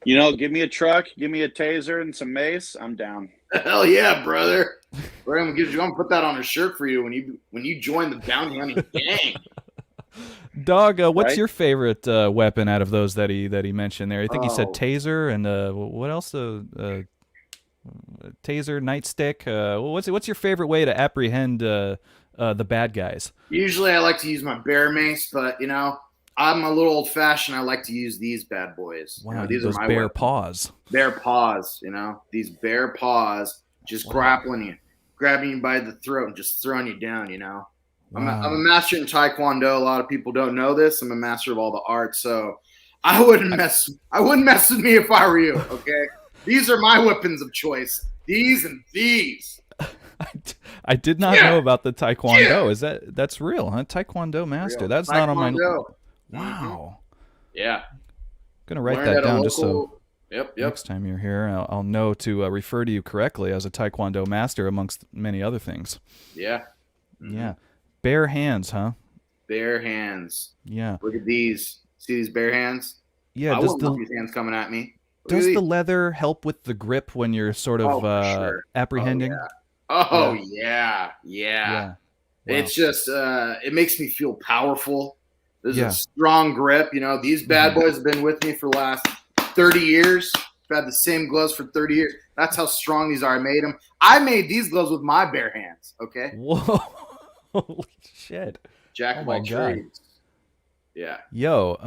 Give me a truck, give me a taser and some mace. I'm down. Hell yeah, brother. I'm gonna put that on a shirt for you when you join the bounty hunting gang. Dawg, what's your favorite weapon out of those that he mentioned there? I think he said taser and what else? Taser, nightstick. What's your favorite way to apprehend the bad guys? Usually, I like to use my bear mace, but I'm a little old fashioned. I like to use these bad boys. Wow, these those are my bear weapons. paws. Bear paws, these bear paws just grappling you, grabbing you by the throat and just throwing you down, I'm a Wow. master in Taekwondo. A lot of people don't know this. I'm a master of all the arts, so I wouldn't mess with me if I were you. Okay, these are my weapons of choice. These and these. I did not know about the Taekwondo. Is that's real, huh? Taekwondo master. Real. That's Taekwondo. not on my. Mm-hmm. Wow. Yeah. Gonna write Learned that at a down local. just so Yep. next time you're here, I'll know to refer to you correctly as a Taekwondo master, amongst many other things. Yeah. Mm-hmm. Yeah. Bare hands, huh? Bare hands. Yeah. Look at these. See these bare hands? Yeah. I Does wouldn't want these hands coming at me. does the leather help with the grip when you're sort of sure. apprehending? Yeah. Wow. It's just it makes me feel powerful. There's Yeah. a strong grip. You know, these bad boys have been with me for the last 30 years. I've had the same gloves for 30 years. That's how strong these are. I made these gloves with my bare hands. Okay. Whoa. Holy shit. Jack Oh of my all God. trades. Yeah. Yo,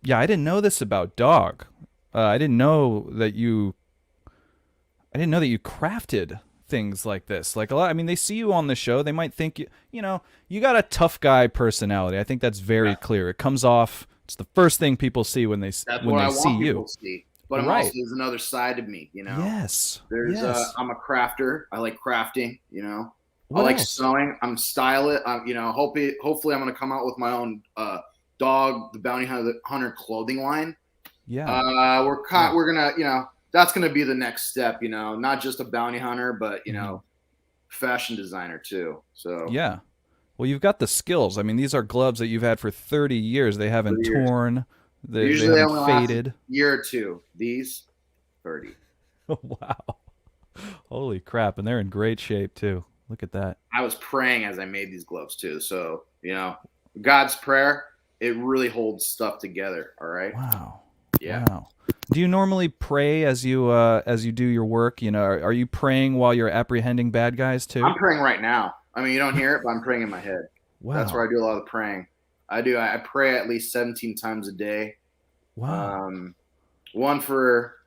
yeah, I didn't know this about Dawg. I didn't know that you crafted things like this. Like I mean, they see you on the show, they might think you got a tough guy personality. I think that's very clear. It comes off. It's the first thing people see when they That's when what they I see want you. people to see. But I'm Right. also, there's another side to me, you know. Yes. There's yes. I'm a crafter. I like crafting, you know. What I like else? sewing. I'm stylish. You know, hopefully I'm gonna come out with my own Dawg the Bounty Hunter clothing line. Yeah. We're gonna, you know, that's gonna be the next step, you know, not just a bounty hunter, but you know, fashion designer too. So Yeah. Well, you've got the skills. I mean, these are gloves that you've had for 30 years. They haven't 30 years. torn. They Usually haven't only last faded. a year or two. These 30. Wow. Holy crap. And they're in great shape too. Look at that. I was praying as I made these gloves too. So, you know, God's prayer, it really holds stuff together. All right. Wow. Yeah. Wow. Do you normally pray as you do your work? You know, are you praying while you're apprehending bad guys too? I'm praying right now. I mean, you don't hear it, but I'm praying in my head. Wow. That's where I do a lot of the praying. I pray at least 17 times a day. Wow. One for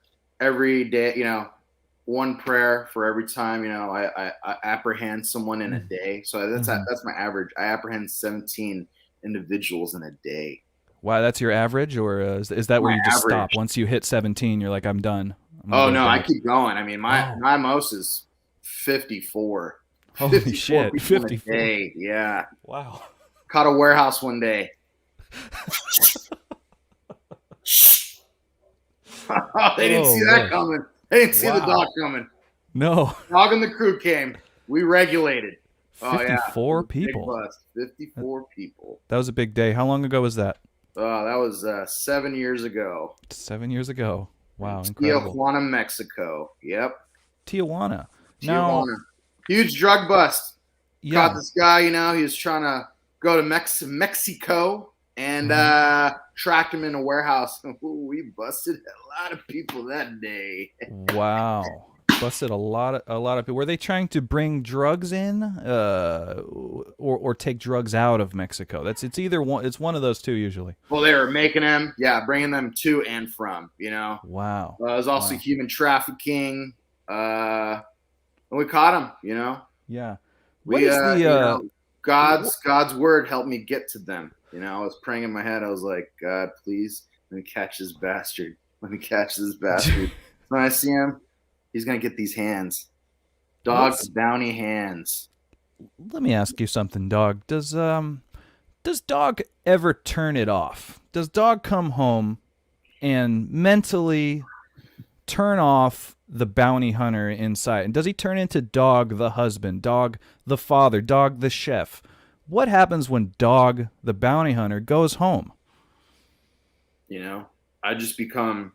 every day, you know, one prayer for every time, you know, I apprehend someone in a day. So that's my average. I apprehend 17 individuals in a day. Wow, that's your average, or is that where you just stop? Once you hit 17, you're like, I'm done. Oh no, I keep going. I mean, my most is 54. Holy 54 shit, people 54. in a day. Yeah. Wow. Caught a warehouse one day. They didn't see that coming. They didn't see the dog coming. No. Dog and the crew came. We regulated. 54 people. Big bust. 54 people. That was a big day. How long ago was that? That was 7 years ago. 7 years ago. Wow, incredible. Tijuana, Mexico. Yep. Tijuana. Tijuana. Huge drug bust. Yeah. Caught this guy, you know, he was trying to go to Mexico and tracked him in a warehouse. Ooh, we busted a lot of people that day. Wow. Busted a lot of people. Were they trying to bring drugs in or take drugs out of Mexico? It's either one. It's one of those two usually. Well, they were making them, bringing them to and from, you know. Wow. It was also human trafficking. And we caught him, you know. Yeah. What is the you know, God's word helped me get to them. You know, I was praying in my head. I was like, God, please let me catch this bastard. Let me catch this bastard. When I see him, he's gonna get these hands. Dawg the Bounty hands. Let me ask you something, Dawg. Does Dawg ever turn it off? Does Dawg come home and mentally turn off the bounty hunter inside? And does he turn into Dawg the husband, Dawg the father, Dawg the chef? What happens when Dawg the bounty hunter goes home? You know, I just become,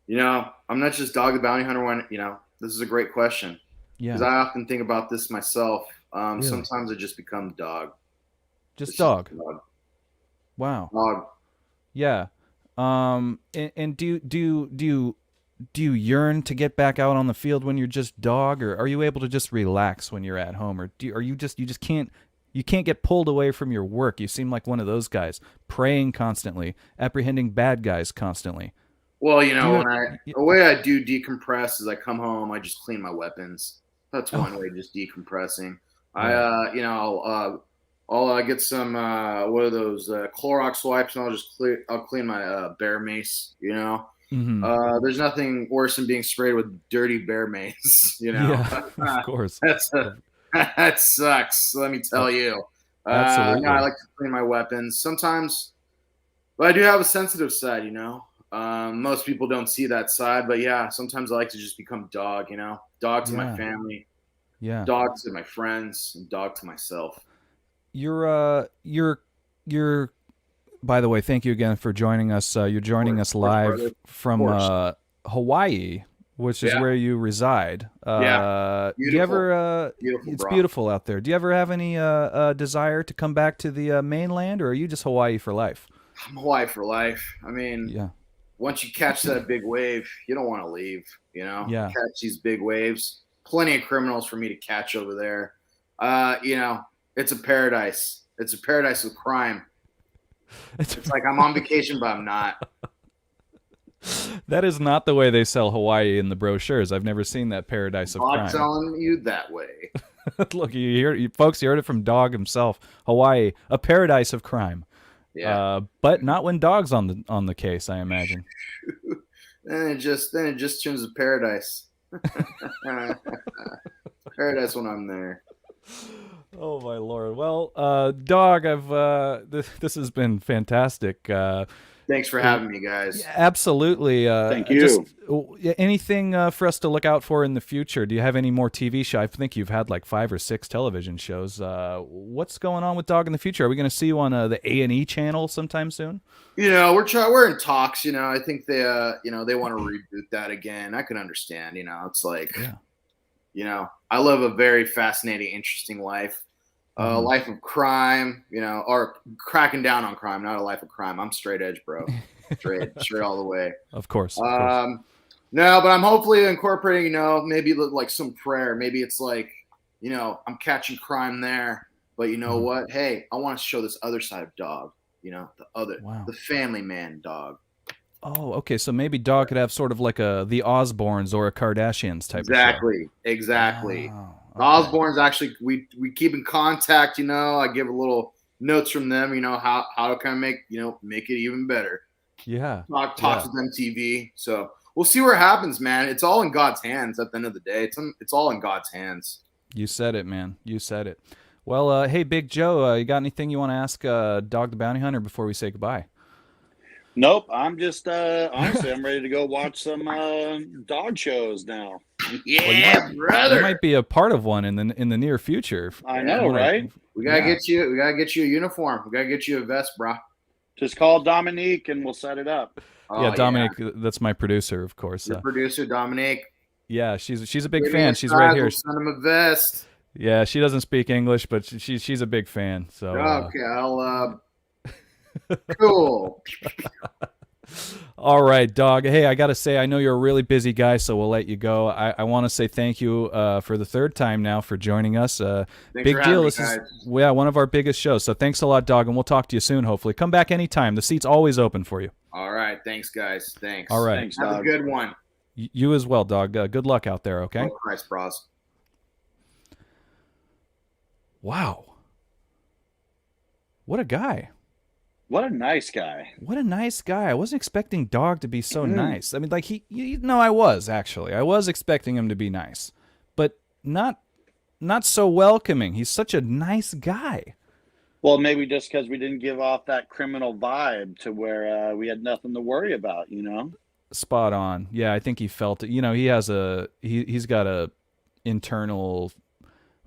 you know, I'm not just Dawg the Bounty Hunter when, you know, this is a great question. Yeah. Because I often think about this myself. Really? Sometimes I just become Dawg. Just Dawg. Dawg. Wow. Dawg. Yeah. And do you yearn to get back out on the field when you're just Dawg, or are you able to just relax when you're at home, or are you just can't get pulled away from your work? You seem like one of those guys, praying constantly, apprehending bad guys constantly. Well, you know, the way I do decompress is I come home, I just clean my weapons. That's one way, just decompressing. Right. I'll get some what are those Clorox wipes, and I'll clean my bear mace. You know, there's nothing worse than being sprayed with dirty bear mace. You know, Yeah, of course. That sucks. Let me tell you. Absolutely. No, I like to clean my weapons sometimes, but I do have a sensitive side. You know, most people don't see that side, but yeah, sometimes I like to just become dog. You know, dog to my family, dog to my friends, and dog to myself. You're by the way, thank you again for joining us. You're joining us live from Hawaii, which is where you reside. Beautiful. Do you ever Beautiful, it's bro. beautiful out there. Do you ever have any desire to come back to the mainland, or are you just Hawaii for life? I'm Hawaii for life. I mean, once you catch that big wave, you don't want to leave, you know? Catch these big waves. Plenty of criminals for me to catch over there. You know, it's a paradise. It's a paradise of crime. It's like I'm on vacation, but I'm not. That is not the way they sell Hawaii in the brochures. I've never seen that paradise of crime. I'm telling you that way. Look, folks, you heard it from Dawg himself. Hawaii, a paradise of crime. Yeah. But not when Dawg's on the case, I imagine. then it just turns to paradise. Paradise when I'm there. Oh my Lord! Well, Dawg, this has been fantastic. Thanks for having me, guys. Absolutely. Thank you. Anything for us to look out for in the future? Do you have any more TV shows? I think you've had like 5 or 6 television shows. What's going on with Dawg in the future? Are we going to see you on the A&E channel sometime soon? You know, we're in talks. You know, I think they they want to reboot that again. I can understand. You know, it's like, you know, I live a very fascinating, interesting life. Life of crime, you know, or cracking down on crime, not a life of crime. I'm straight edge, bro. Straight all the way. Of course. No, but I'm hopefully incorporating, you know, maybe like some prayer. Maybe it's like, you know, I'm catching crime there, but you know what? Hey, I want to show this other side of Dawg, you know, the family man Dawg. Oh, okay. So maybe Dawg could have sort of like the Osbournes or a Kardashians type of show. Exactly. Oh, the Osbournes, actually, we keep in contact, you know. I give a little notes from them, you know, how to kind of make it even better. Yeah. Talks with MTV. So we'll see what happens, man. It's all in God's hands at the end of the day. It's all in God's hands. You said it, man. You said it. Well, hey, Big Joe, you got anything you want to ask Dawg the Bounty Hunter before we say goodbye? Nope. I'm just honestly, I'm ready to go watch some dog shows now. Yeah, brother. You might be a part of one in the near future. I know, right? We gotta get you. We gotta get you a uniform. We gotta get you a vest, bro. Just call Dominique and we'll set it up. Yeah, Dominique. That's my producer, of course. Your producer, Dominique. Yeah, she's a big fan. She's right here. We'll send him a vest. Yeah, she doesn't speak English, but she's a big fan. So okay, I'll. Cool. All right, Dawg. Hey, I got to say, I know you're a really busy guy, so we'll let you go. I want to say thank you for the 3rd time now for joining us. Big deal. This is one of our biggest shows. So thanks a lot, Dawg, and we'll talk to you soon, hopefully. Come back anytime. The seat's always open for you. All right. Thanks, guys. Thanks. All right. Thanks, Have Dawg. a good one. You as well, Dawg. Good luck out there, okay? Oh, Christ, bros. Wow. What a guy. What a nice guy. What a nice guy. I wasn't expecting Dawg to be so nice. I mean, like I was actually. I was expecting him to be nice, but not so welcoming. He's such a nice guy. Well, maybe just because we didn't give off that criminal vibe to where we had nothing to worry about, you know? Spot on. Yeah, I think he felt it. You know, he's got a internal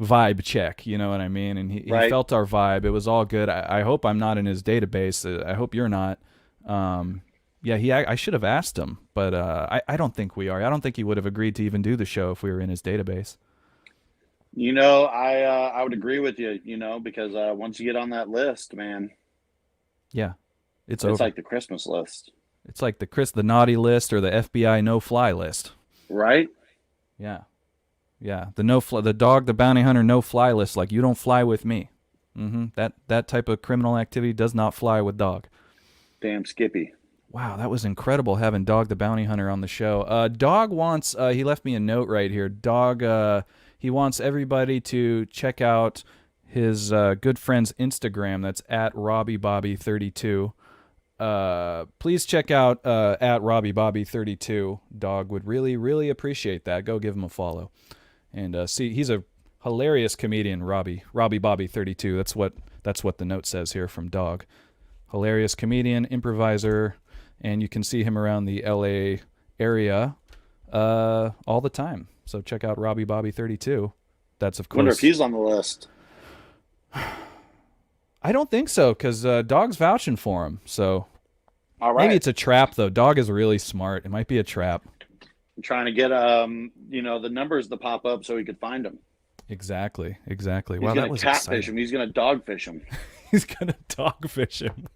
vibe check, you know what I mean? And he felt our vibe. It was all good. I hope I'm not in his database. I hope you're not. I should have asked him, but I don't think we are. I don't think he would have agreed to even do the show if we were in his database. You know, I would agree with you, you know, because once you get on that list, man. Yeah. It's over. It's like the Christmas list. It's like the naughty list or the FBI no-fly list. Right? Yeah. Yeah, the Dawg the Bounty Hunter no-fly list, like you don't fly with me. That type of criminal activity does not fly with Dawg. Damn Skippy. Wow, that was incredible having Dawg the Bounty Hunter on the show. Dawg wants, he left me a note right here. Dawg, he wants everybody to check out his good friend's Instagram. That's at RobbieBobby32. Please check out at RobbieBobby32. Dawg would really, really appreciate that. Go give him a follow. And see, he's a hilarious comedian, RobbieBobby32. That's what the note says here from Dawg. Hilarious comedian, improviser, and you can see him around the LA area all the time. So check out RobbieBobby32. That's, of course... I wonder if he's on the list. I don't think so, because Dawg's vouching for him. So All right. maybe it's a trap, though. Dawg is really smart. It might be a trap. I'm trying to get the numbers to pop up so he could find them. Exactly. He's Wow, that gonna was catfish exciting. him. He's gonna dogfish him. He's gonna dogfish him.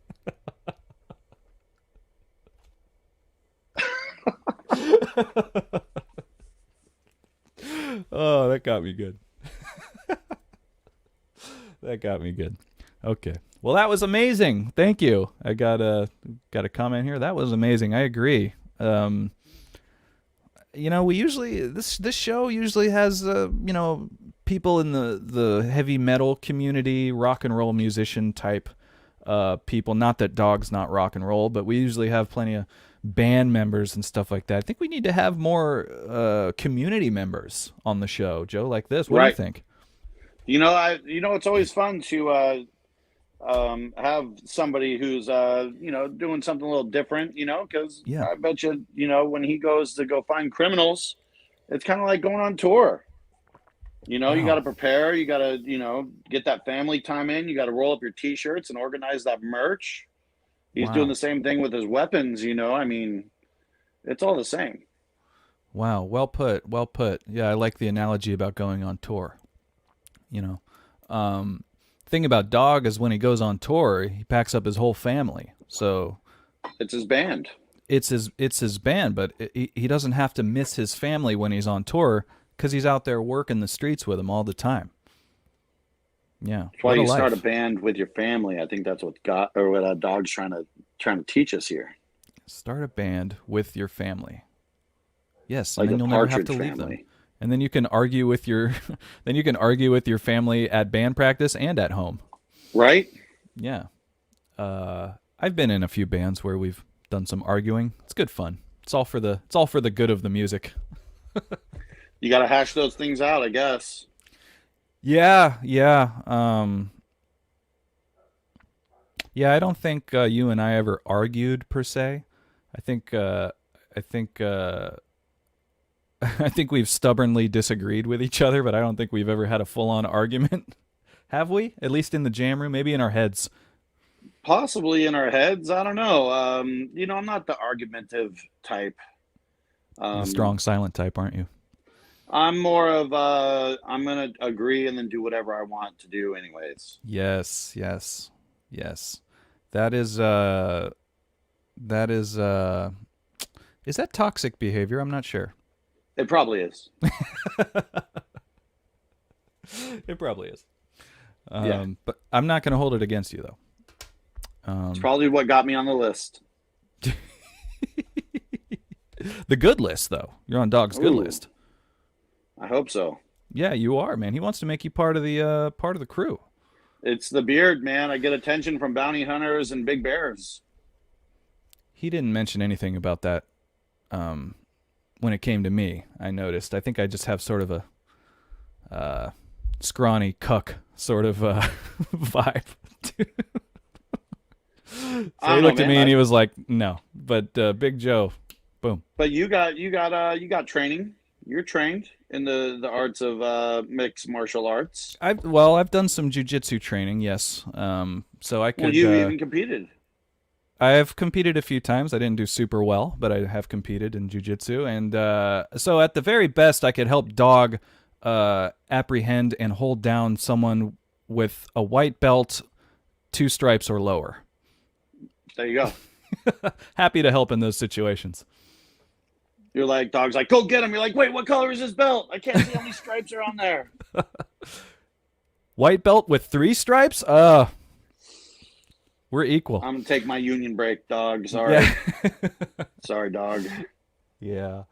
Oh, that got me good. That got me good. Okay. Well, that was amazing. Thank you. I got a comment here. That was amazing. I agree. We usually this show usually has people in the heavy metal community, rock and roll musician type people. Not that Dawg's not rock and roll, but we usually have plenty of band members and stuff like that. I think we need to have more community members on the show, Joe, like this. What do you think? It's always fun to have somebody who's doing something a little different, because I bet you, when he goes to go find criminals, it's kind of like going on tour. You got to prepare, you got to get that family time in, you got to roll up your t-shirts and organize that merch. He's doing the same thing with his weapons. I mean, it's all the same. Wow, well put. Yeah, I like the analogy about going on tour. Thing about Dawg is when he goes on tour, he packs up his whole family. So it's his band. It's his band, but he doesn't have to miss his family when he's on tour because he's out there working the streets with them all the time. Yeah, that's why you start a band with your family. I think that's what Dawg's trying to teach us here. Start a band with your family. Yes, like and then you'll never have to leave them. And then you can argue with your family at band practice and at home. Right? Yeah. I've been in a few bands where we've done some arguing. It's good fun. It's all for the good of the music. You got to hash those things out, I guess. Yeah. I don't think you and I ever argued per se. I think we've stubbornly disagreed with each other, but I don't think we've ever had a full-on argument. Have we? At least in the jam room, maybe in our heads. Possibly in our heads. I don't know. I'm not the argumentative type. The strong, silent type, aren't you? I'm more of I'm going to agree and then do whatever I want to do anyways. Yes. That is that toxic behavior? I'm not sure. It probably is. It probably is. Yeah. But I'm not going to hold it against you, though. It's probably what got me on the list. The good list, though. You're on Dawg's good list. I hope so. Yeah, you are, man. He wants to make you part of the crew. It's the beard, man. I get attention from bounty hunters and big bears. He didn't mention anything about that when it came to me, I noticed. I think I just have sort of a scrawny cuck sort of vibe. So he looked at me and he was like, "No." But Big Joe, boom. But you got training. You're trained in the arts of mixed martial arts. I've done some jiu-jitsu training, yes. So I could. Well, you even competed. I have competed a few times. I didn't do super well, but I have competed in jiu-jitsu. And so at the very best, I could help Dawg apprehend and hold down someone with a white belt, 2 stripes or lower. There you go. Happy to help in those situations. You're like, Dawg's like, go get him. You're like, wait, what color is his belt? I can't see how many stripes are on there. White belt with 3 stripes? We're equal. I'm going to take my union break, Dawg. Sorry. Yeah. Sorry, Dawg. Yeah.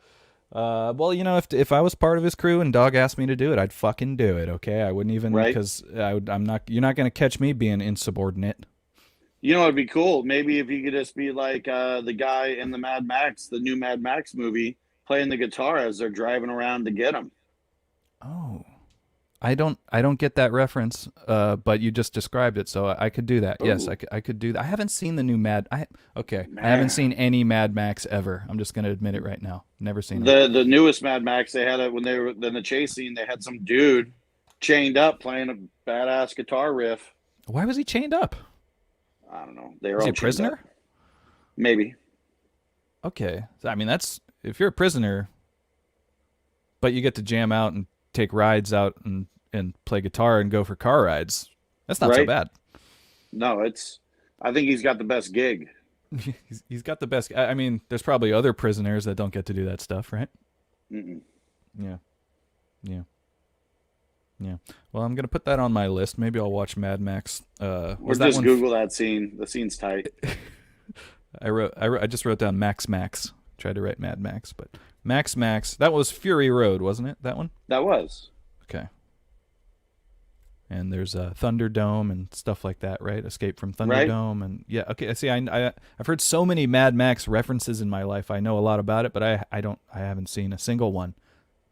Well, if I was part of his crew and Dawg asked me to do it, I'd fucking do it. Okay, I wouldn't even Right. because I'm not. You're not going to catch me being insubordinate. You know, it'd be cool. Maybe if you could just be like the guy in the Mad Max, the new Mad Max movie, playing the guitar as they're driving around to get him. Oh, I don't get that reference. But you just described it, so I could do that. Ooh. Yes, I could do that. I haven't seen the new Okay, I Man. haven't seen any Mad Max ever. I'm just going to admit it right now. Never seen it. The newest Mad Max, they had it when they were in the chase scene. They had some dude chained up playing a badass guitar riff. Why was he chained up? I don't know. They were Was all he a chained prisoner? up. Maybe. Okay, I mean that's if you're a prisoner, but you get to jam out and take rides out and play guitar and go for car rides. That's not so Right. bad. No, I think he's got the best gig. He's got the best. I mean, there's probably other prisoners that don't get to do that stuff, right? Mm-mm. Yeah. Well, I'm gonna put that on my list. Maybe I'll watch Mad Max. Or Was that just one? Google that scene. The scene's tight. I just wrote down Max. Tried to write Mad Max, but Max. That was Fury Road, wasn't it? That one. That was. Okay. And there's a Thunderdome and stuff like that, right? Escape from Right. Thunderdome, and yeah. Okay, see, I've heard so many Mad Max references in my life. I know a lot about it, but I haven't seen a single one.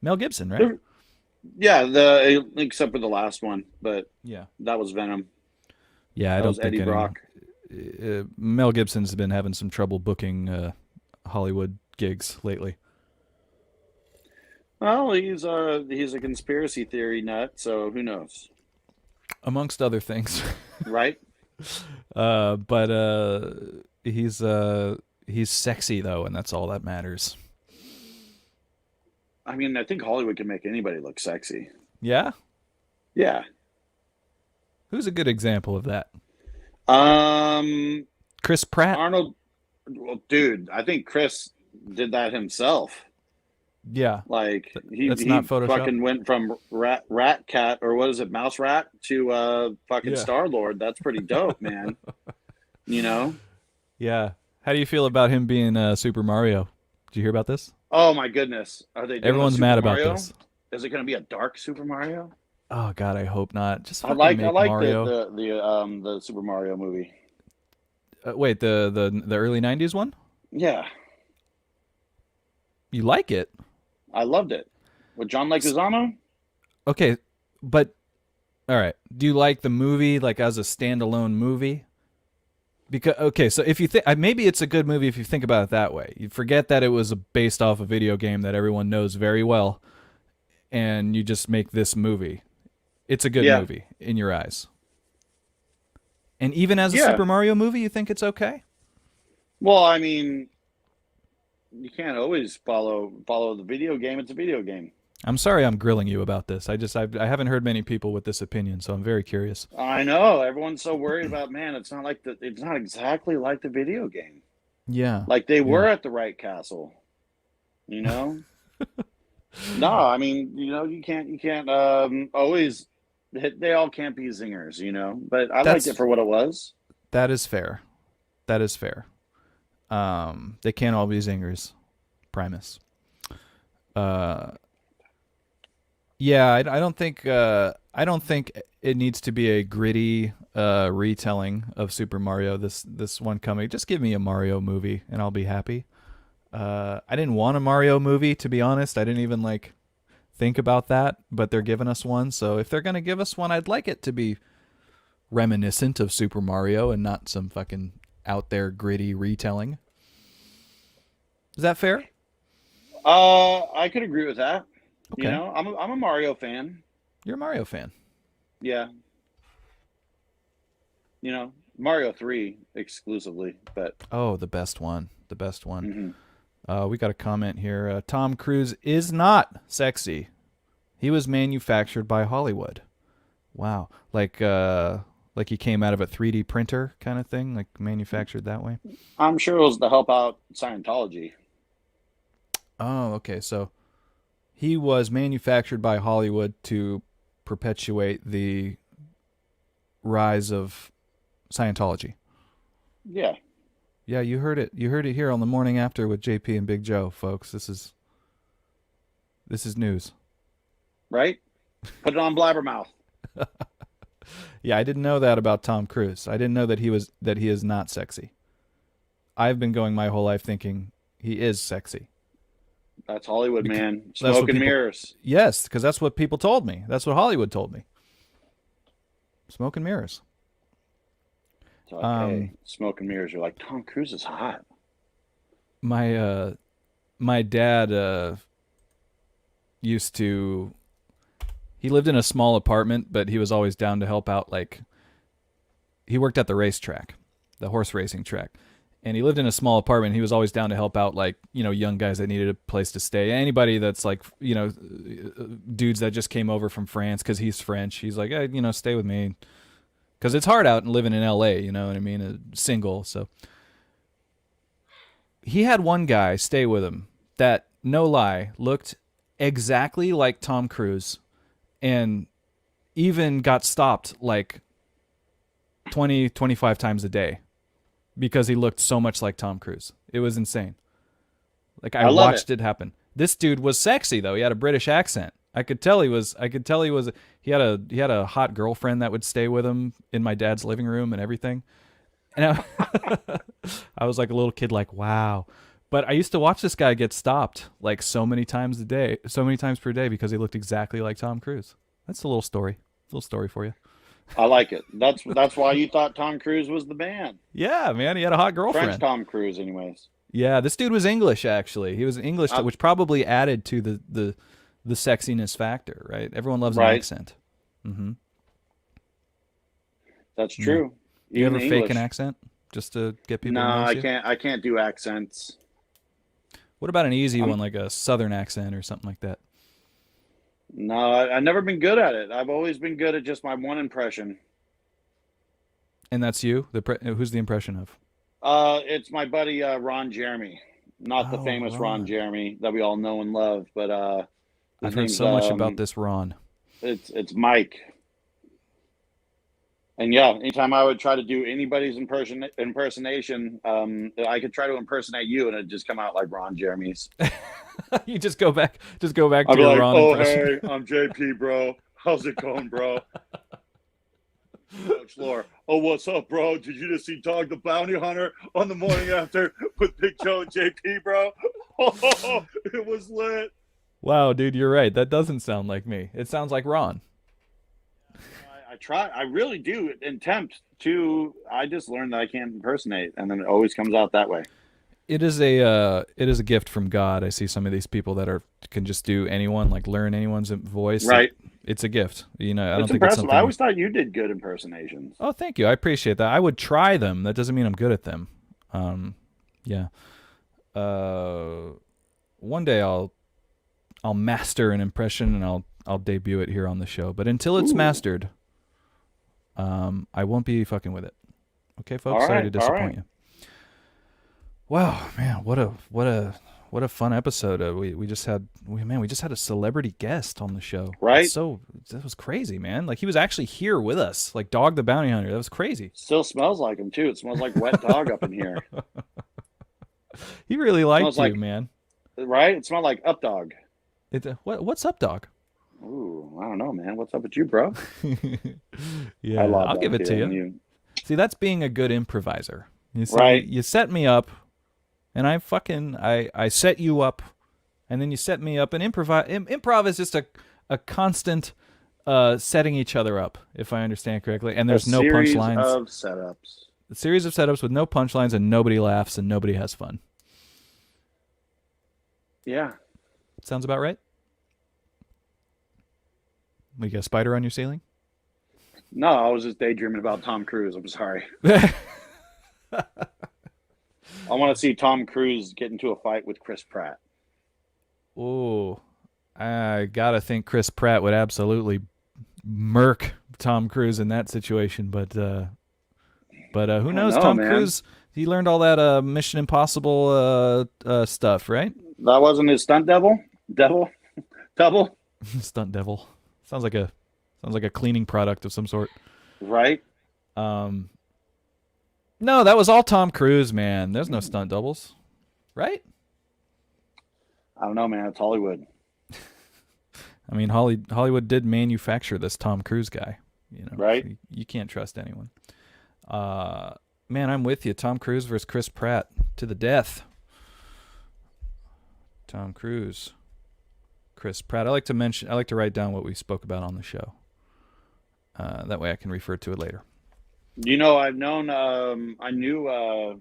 Mel Gibson, right? Yeah, except for the last one, but Yeah. that was Venom. Yeah, I That don't was think Eddie Brock. Mel Gibson's been having some trouble booking Hollywood gigs lately. Well, he's a conspiracy theory nut, so who knows, Amongst other things. right? But he's sexy though, and that's all that matters. I mean, I think Hollywood can make anybody look sexy. Yeah? Yeah. Who's a good example of that? Um, Chris Pratt? Arnold. Well, dude, I think Chris did that himself. Yeah. Like he That's not Photoshop? fucking went from rat cat or what is it, mouse rat to fucking Yeah. Star Lord. That's pretty dope, man. You know? Yeah. How do you feel about him being Super Mario? Did you hear about this? Oh my goodness, are they? Doing Everyone's a Super mad about Mario? this. Is it going to be a dark Super Mario? Oh God, I hope not. Just I fucking like make the Mario. Super Mario movie. Wait, the early '90s one? Yeah, You like it? I loved it with John Leguizamo. Okay, but all right. Do you like the movie like as a standalone movie? Because okay, so if you think maybe it's a good movie if you think about it that way. You forget that it was based off a video game that everyone knows very well, and you just make this movie. It's a good Yeah. movie in your eyes. And even as a Yeah. Super Mario movie, you think it's okay? Well, I mean, you can't always follow the video game. It's a video game. I'm sorry I'm grilling you about this. I haven't heard many people with this opinion, so I'm very curious. I know everyone's so worried about. Man, it's not exactly like the video game. Yeah. Like they were at the right castle, you know. No, I mean, you can't always. They all can't be zingers, you know. But I liked it for what it was. That is fair. They can't all be zingers. Primus. Yeah, I don't think it needs to be a gritty retelling of Super Mario. This one coming. Just give me a Mario movie and I'll be happy. I didn't want a Mario movie, to be honest. I didn't even think about that, but they're giving us one. So if they're gonna give us one, I'd like it to be reminiscent of Super Mario and not some fucking out there gritty retelling. Is that fair? I could agree with that. Okay. You know, I'm a Mario fan. You're a Mario fan. Yeah. You know, Mario 3 exclusively, but Oh, the best one. mhm. We got a comment here. Tom Cruise is not sexy. He was manufactured by Hollywood. Wow. Like he came out of a 3D printer kind of thing, like manufactured that way. I'm sure it was to help out Scientology. Oh, okay. So he was manufactured by Hollywood to perpetuate the rise of Scientology. Yeah. Yeah, you heard it. You heard it here on the morning after with JP and Big Joe, folks. This is This is news. Right? Put it on Blabbermouth. Yeah, I didn't know that about Tom Cruise. I didn't know that he is not sexy. I've been going my whole life thinking he is sexy. That's Hollywood, man. That's what Smoke and people- mirrors. Yes, because that's what people told me. That's what Hollywood told me. Smoke and mirrors. It's like, hey, smoke and mirrors. You're like, Tom Cruise is hot. My dad used to. He lived in a small apartment, but he was always down to help out. Like, he worked at the racetrack, the horse racing track, and he lived in a small apartment. He was always down to help out, like, you know, young guys that needed a place to stay. Anybody that's like, you know, dudes that just came over from France because he's French. He's like, hey, you know, stay with me, because it's hard out and living in L.A. You know what I mean? Single, so he had one guy stay with him that, no lie, looked exactly like Tom Cruise. And even got stopped like 20, 25 times a day because he looked so much like Tom Cruise. It was insane. Like, I watched it happen. This dude was sexy though. He had a British accent. I could tell he was. He had a hot girlfriend that would stay with him in my dad's living room and everything. And I was like a little kid, like, wow. But I used to watch this guy get stopped like so many times per day because he looked exactly like Tom Cruise. That's a little story. A little story for you. I like it. That's why you thought Tom Cruise was the man. Yeah, man, he had a hot girlfriend. French Tom Cruise, anyways. Yeah, this dude was English, actually. He was English, which probably added to the sexiness factor, right? Everyone loves an accent. Mm-hmm. That's true. Yeah. You ever fake an accent just to get people to notice you? I can't do accents. What about an easy one, like a Southern accent or something like that? No, I've never been good at it. I've always been good at just my one impression. And that's you? Who's the impression of? It's my buddy Ron Jeremy. Not the famous Ron Jeremy that we all know and love, but I've heard so much about this Ron. It's Mike. And yeah, anytime I would try to do anybody's impersonation, I could try to impersonate you, and it'd just come out like Ron Jeremy's. You just go back to your like, Ron impression. Hey, I'm JP, bro. How's it going, bro? Coach Lore. Oh, what's up, bro? Did you just see Dawg the Bounty Hunter on the morning after with Big Joe and JP, bro? Oh, it was lit. Wow, dude, you're right. That doesn't sound like me. It sounds like Ron. I try. I really do attempt to. I just learned that I can't impersonate, and then it always comes out that way. It is a gift from God. I see some of these people that can just do anyone, like learn anyone's voice. Right. It's a gift. You know, I don't It's think impressive. it's something. I always thought you did good impersonations. Oh, thank you. I appreciate that. I would try them. That doesn't mean I'm good at them. Yeah. One day I'll master an impression and I'll debut it here on the show. But until it's mastered, I won't be fucking with it. Okay, folks. Sorry to disappoint you. Wow, man, what a fun episode. We just had a celebrity guest on the show. Right. So that was crazy, man. Like, he was actually here with us, like Dawg the Bounty Hunter. That was crazy. Still smells like him too. It smells like wet dog up in here. He really liked you, like, man. Right? It smelled like Up Dog. What's up, dog? Ooh, I don't know, man. What's up with you, bro? Yeah, I'll give it to you. See, that's being a good improviser. You see, right. You set me up, and I set you up, and then you set me up. And improv is just a constant setting each other up, if I understand correctly. And there's no punchlines. A series of setups with no punchlines, and nobody laughs, and nobody has fun. Yeah. Sounds about right? You got a spider on your ceiling? No, I was just daydreaming about Tom Cruise. I'm sorry. I want to see Tom Cruise get into a fight with Chris Pratt. Oh, I gotta think Chris Pratt would absolutely murk Tom Cruise in that situation. But who knows? Tom Cruise, he learned all that Mission Impossible stuff, right? That wasn't his stunt double. Stunt devil. Sounds like a cleaning product of some sort. Right. No, that was all Tom Cruise, man. There's no stunt doubles, right? I don't know, man. It's Hollywood. I mean, Hollywood did manufacture this Tom Cruise guy. You know, Right. so you can't trust anyone. Man, I'm with you. Tom Cruise versus Chris Pratt to the death. Tom Cruise, Chris Pratt. I like to write down what we spoke about on the show. That way I can refer to it later. You know, I knew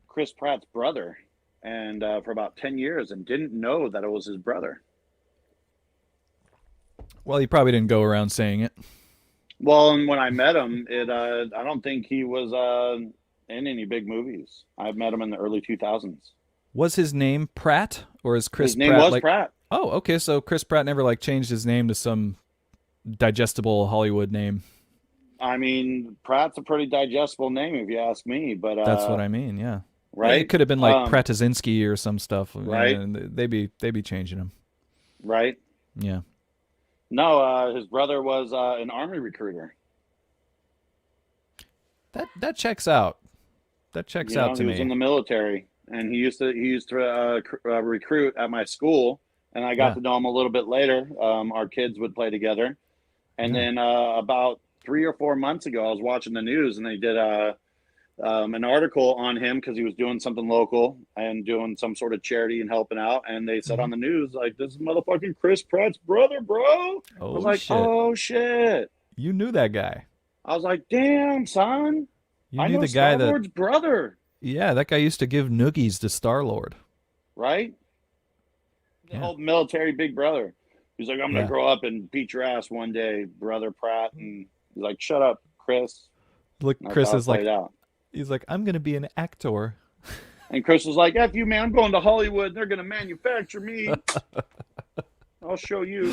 Chris Pratt's brother, and for about 10 years, and didn't know that it was his brother. Well, he probably didn't go around saying it. Well, and when I met him, I don't think he was in any big movies. I met him in the early 2000s. Was his name Pratt, or is Chris His name Pratt was like? Pratt. Oh, okay. So Chris Pratt never like changed his name to some digestible Hollywood name. I mean, Pratt's a pretty digestible name if you ask me. But That's what I mean. Yeah. right. Yeah, it could have been like Pratazinski or some stuff. Right. And they be changing him. Right. Yeah. No, his brother was an Army recruiter. That checks out. That checks out to he me. was in the military, and he used to recruit at my school, and I got to know him a little bit later. Our kids would play together, and then about 3 or 4 months ago, I was watching the news, and they did an article on him because he was doing something local and doing some sort of charity and helping out. And they said on the news, like, this is motherfucking Chris Pratt's brother, bro. I was like, shit. oh shit. You knew that guy. I was like, damn, son. You I knew know the guy Star-Lord's brother. Yeah, that guy used to give noogies to Star-Lord. Right? The Yeah. whole military big brother. He's like, I'm going to grow up and beat your ass one day, brother Pratt. And he's like, shut up, Chris. Look, That's Chris how it is like, played out. he's like, I'm going to be an actor. And Chris was like, F you, man. I'm going to Hollywood. They're going to manufacture me. I'll show you.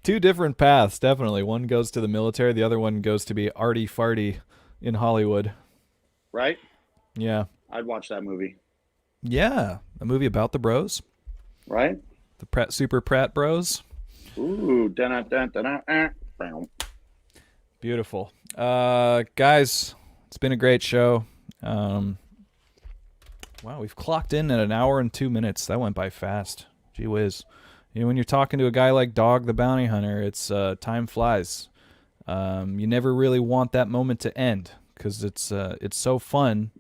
Two different paths, definitely. One goes to the military. The other one goes to be arty farty in Hollywood. Right? Yeah. I'd watch that movie. Yeah. A movie about the bros. Right? The Super Pratt bros. Ooh. Dun-dun-dun-dun-dun. Beautiful. Guys, it's been a great show. Wow, we've clocked in at 1 hour and 2 minutes. That went by fast. Gee whiz. You know, when you're talking to a guy like Dawg the Bounty Hunter, it's time flies. You never really want that moment to end because it's so fun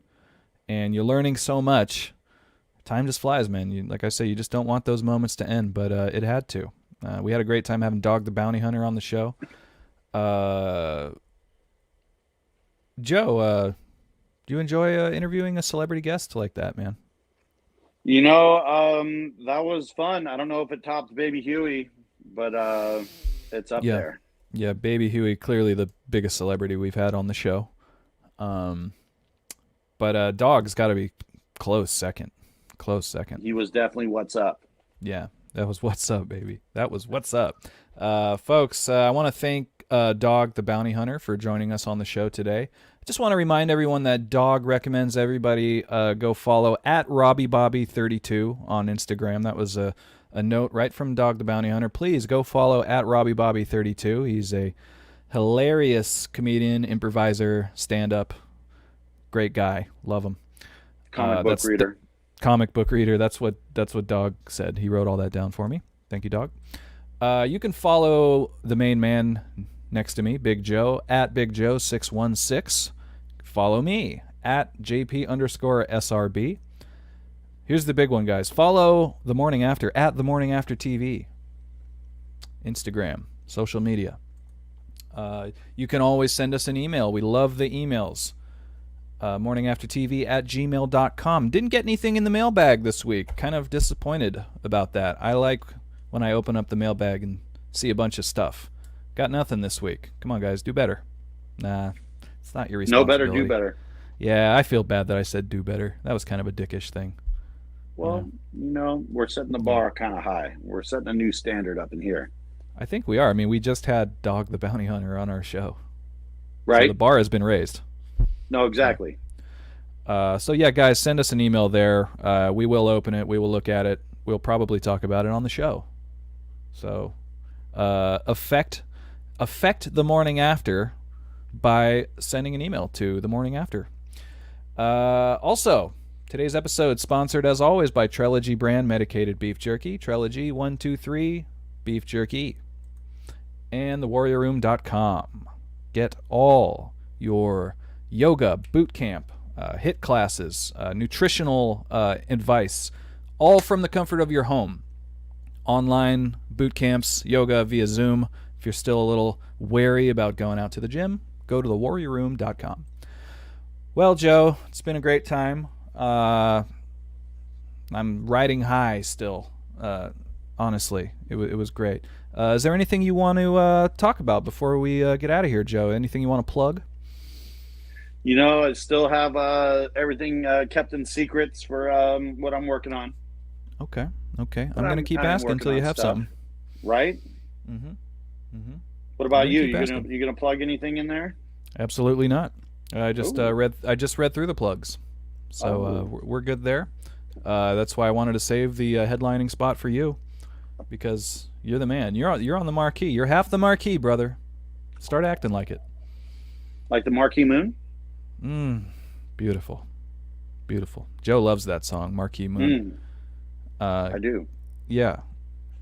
and you're learning so much. Time just flies, man. Like I say, you just don't want those moments to end, but it had to. We had a great time having Dawg the Bounty Hunter on the show. Joe, do you enjoy interviewing a celebrity guest like that, man? You know, that was fun. I don't know if it tops Baby Huey, but it's up there. Yeah, Baby Huey, clearly the biggest celebrity we've had on the show. But Dawg's got to be close second. Close second. He was definitely what's up. Yeah, that was what's up, baby. That was what's up. Folks, I want to thank Dawg the Bounty Hunter for joining us on the show today. I just want to remind everyone that Dawg recommends everybody go follow at RobbieBobby32 on Instagram. That was a note right from Dawg the Bounty Hunter. Please go follow at RobbieBobby32. He's a hilarious comedian, improviser, stand-up. Great guy. Love him. Comic book reader. Comic book reader. That's what Dawg said. He wrote all that down for me. Thank you, Dawg. You can follow the main man next to me, Big Joe, at Big Joe616. Follow me at JP_SRB. Here's the big one, guys. Follow The Morning After at The Morning After TV. Instagram, social media. You can always send us an email. We love the emails. morningaftertv@gmail.com. Didn't get anything in the mailbag this week. Kind of disappointed about that. I like when I open up the mailbag and see a bunch of stuff. Got nothing this week. Come on, guys, do better. Nah, it's not your No responsibility. better, do better. Yeah, I feel bad that I said do better. That was kind of a dickish thing. Well, you know, we're setting the bar kind of high. We're setting a new standard up in here. I think we are. I mean, we just had Dawg the Bounty Hunter on our show. Right? So the bar has been raised. No, exactly. So yeah, guys, send us an email there. We will open it. We will look at it. We'll probably talk about it on the show. So, affect the morning after by sending an email to the morning after. Also, today's episode sponsored as always by Trilogy brand medicated beef jerky. Trilogy 1, 2, 3 beef jerky. and thewarriorroom.com. Get all your yoga, boot camp, HIIT classes, nutritional advice, all from the comfort of your home. Online boot camps, yoga via Zoom. If you're still a little wary about going out to the gym, go to thewarriorroom.com. Well, Joe, it's been a great time. I'm riding high still. Honestly, it was great. Is there anything you want to talk about before we get out of here, Joe? Anything you want to plug? You know, I still have everything kept in secrets for what I'm working on. Okay. I'm But going to keep I'm asking working until you on have stuff. something. Right? Mm-hmm. What about I'm you? gonna keep asking. You gonna plug anything in there? Absolutely not. I just Ooh. read through the plugs, so we're good there. That's why I wanted to save the headlining spot for you, because you're the man. You're on the marquee. You're half the marquee, brother. Start acting like it. Like the Marquee Moon? Beautiful. Joe loves that song, Marquee Moon. I do. Yeah,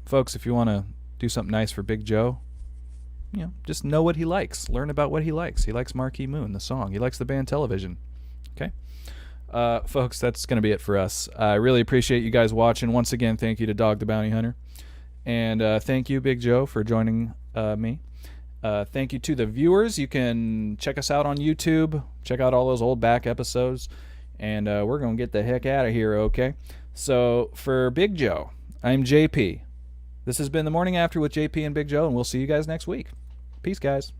folks, if you want to do something nice for Big Joe, just know what he likes. Learn about what he likes. He likes Marquee Moon, the song. He likes the band Television. Okay? Folks, that's going to be it for us. I really appreciate you guys watching. Once again, thank you to Dawg the Bounty Hunter. And thank you, Big Joe, for joining me. Thank you to the viewers. You can check us out on YouTube. Check out all those old back episodes. And we're going to get the heck out of here, okay? So, for Big Joe, I'm JP. This has been The Morning After with JP and Big Joe, and we'll see you guys next week. Peace, guys.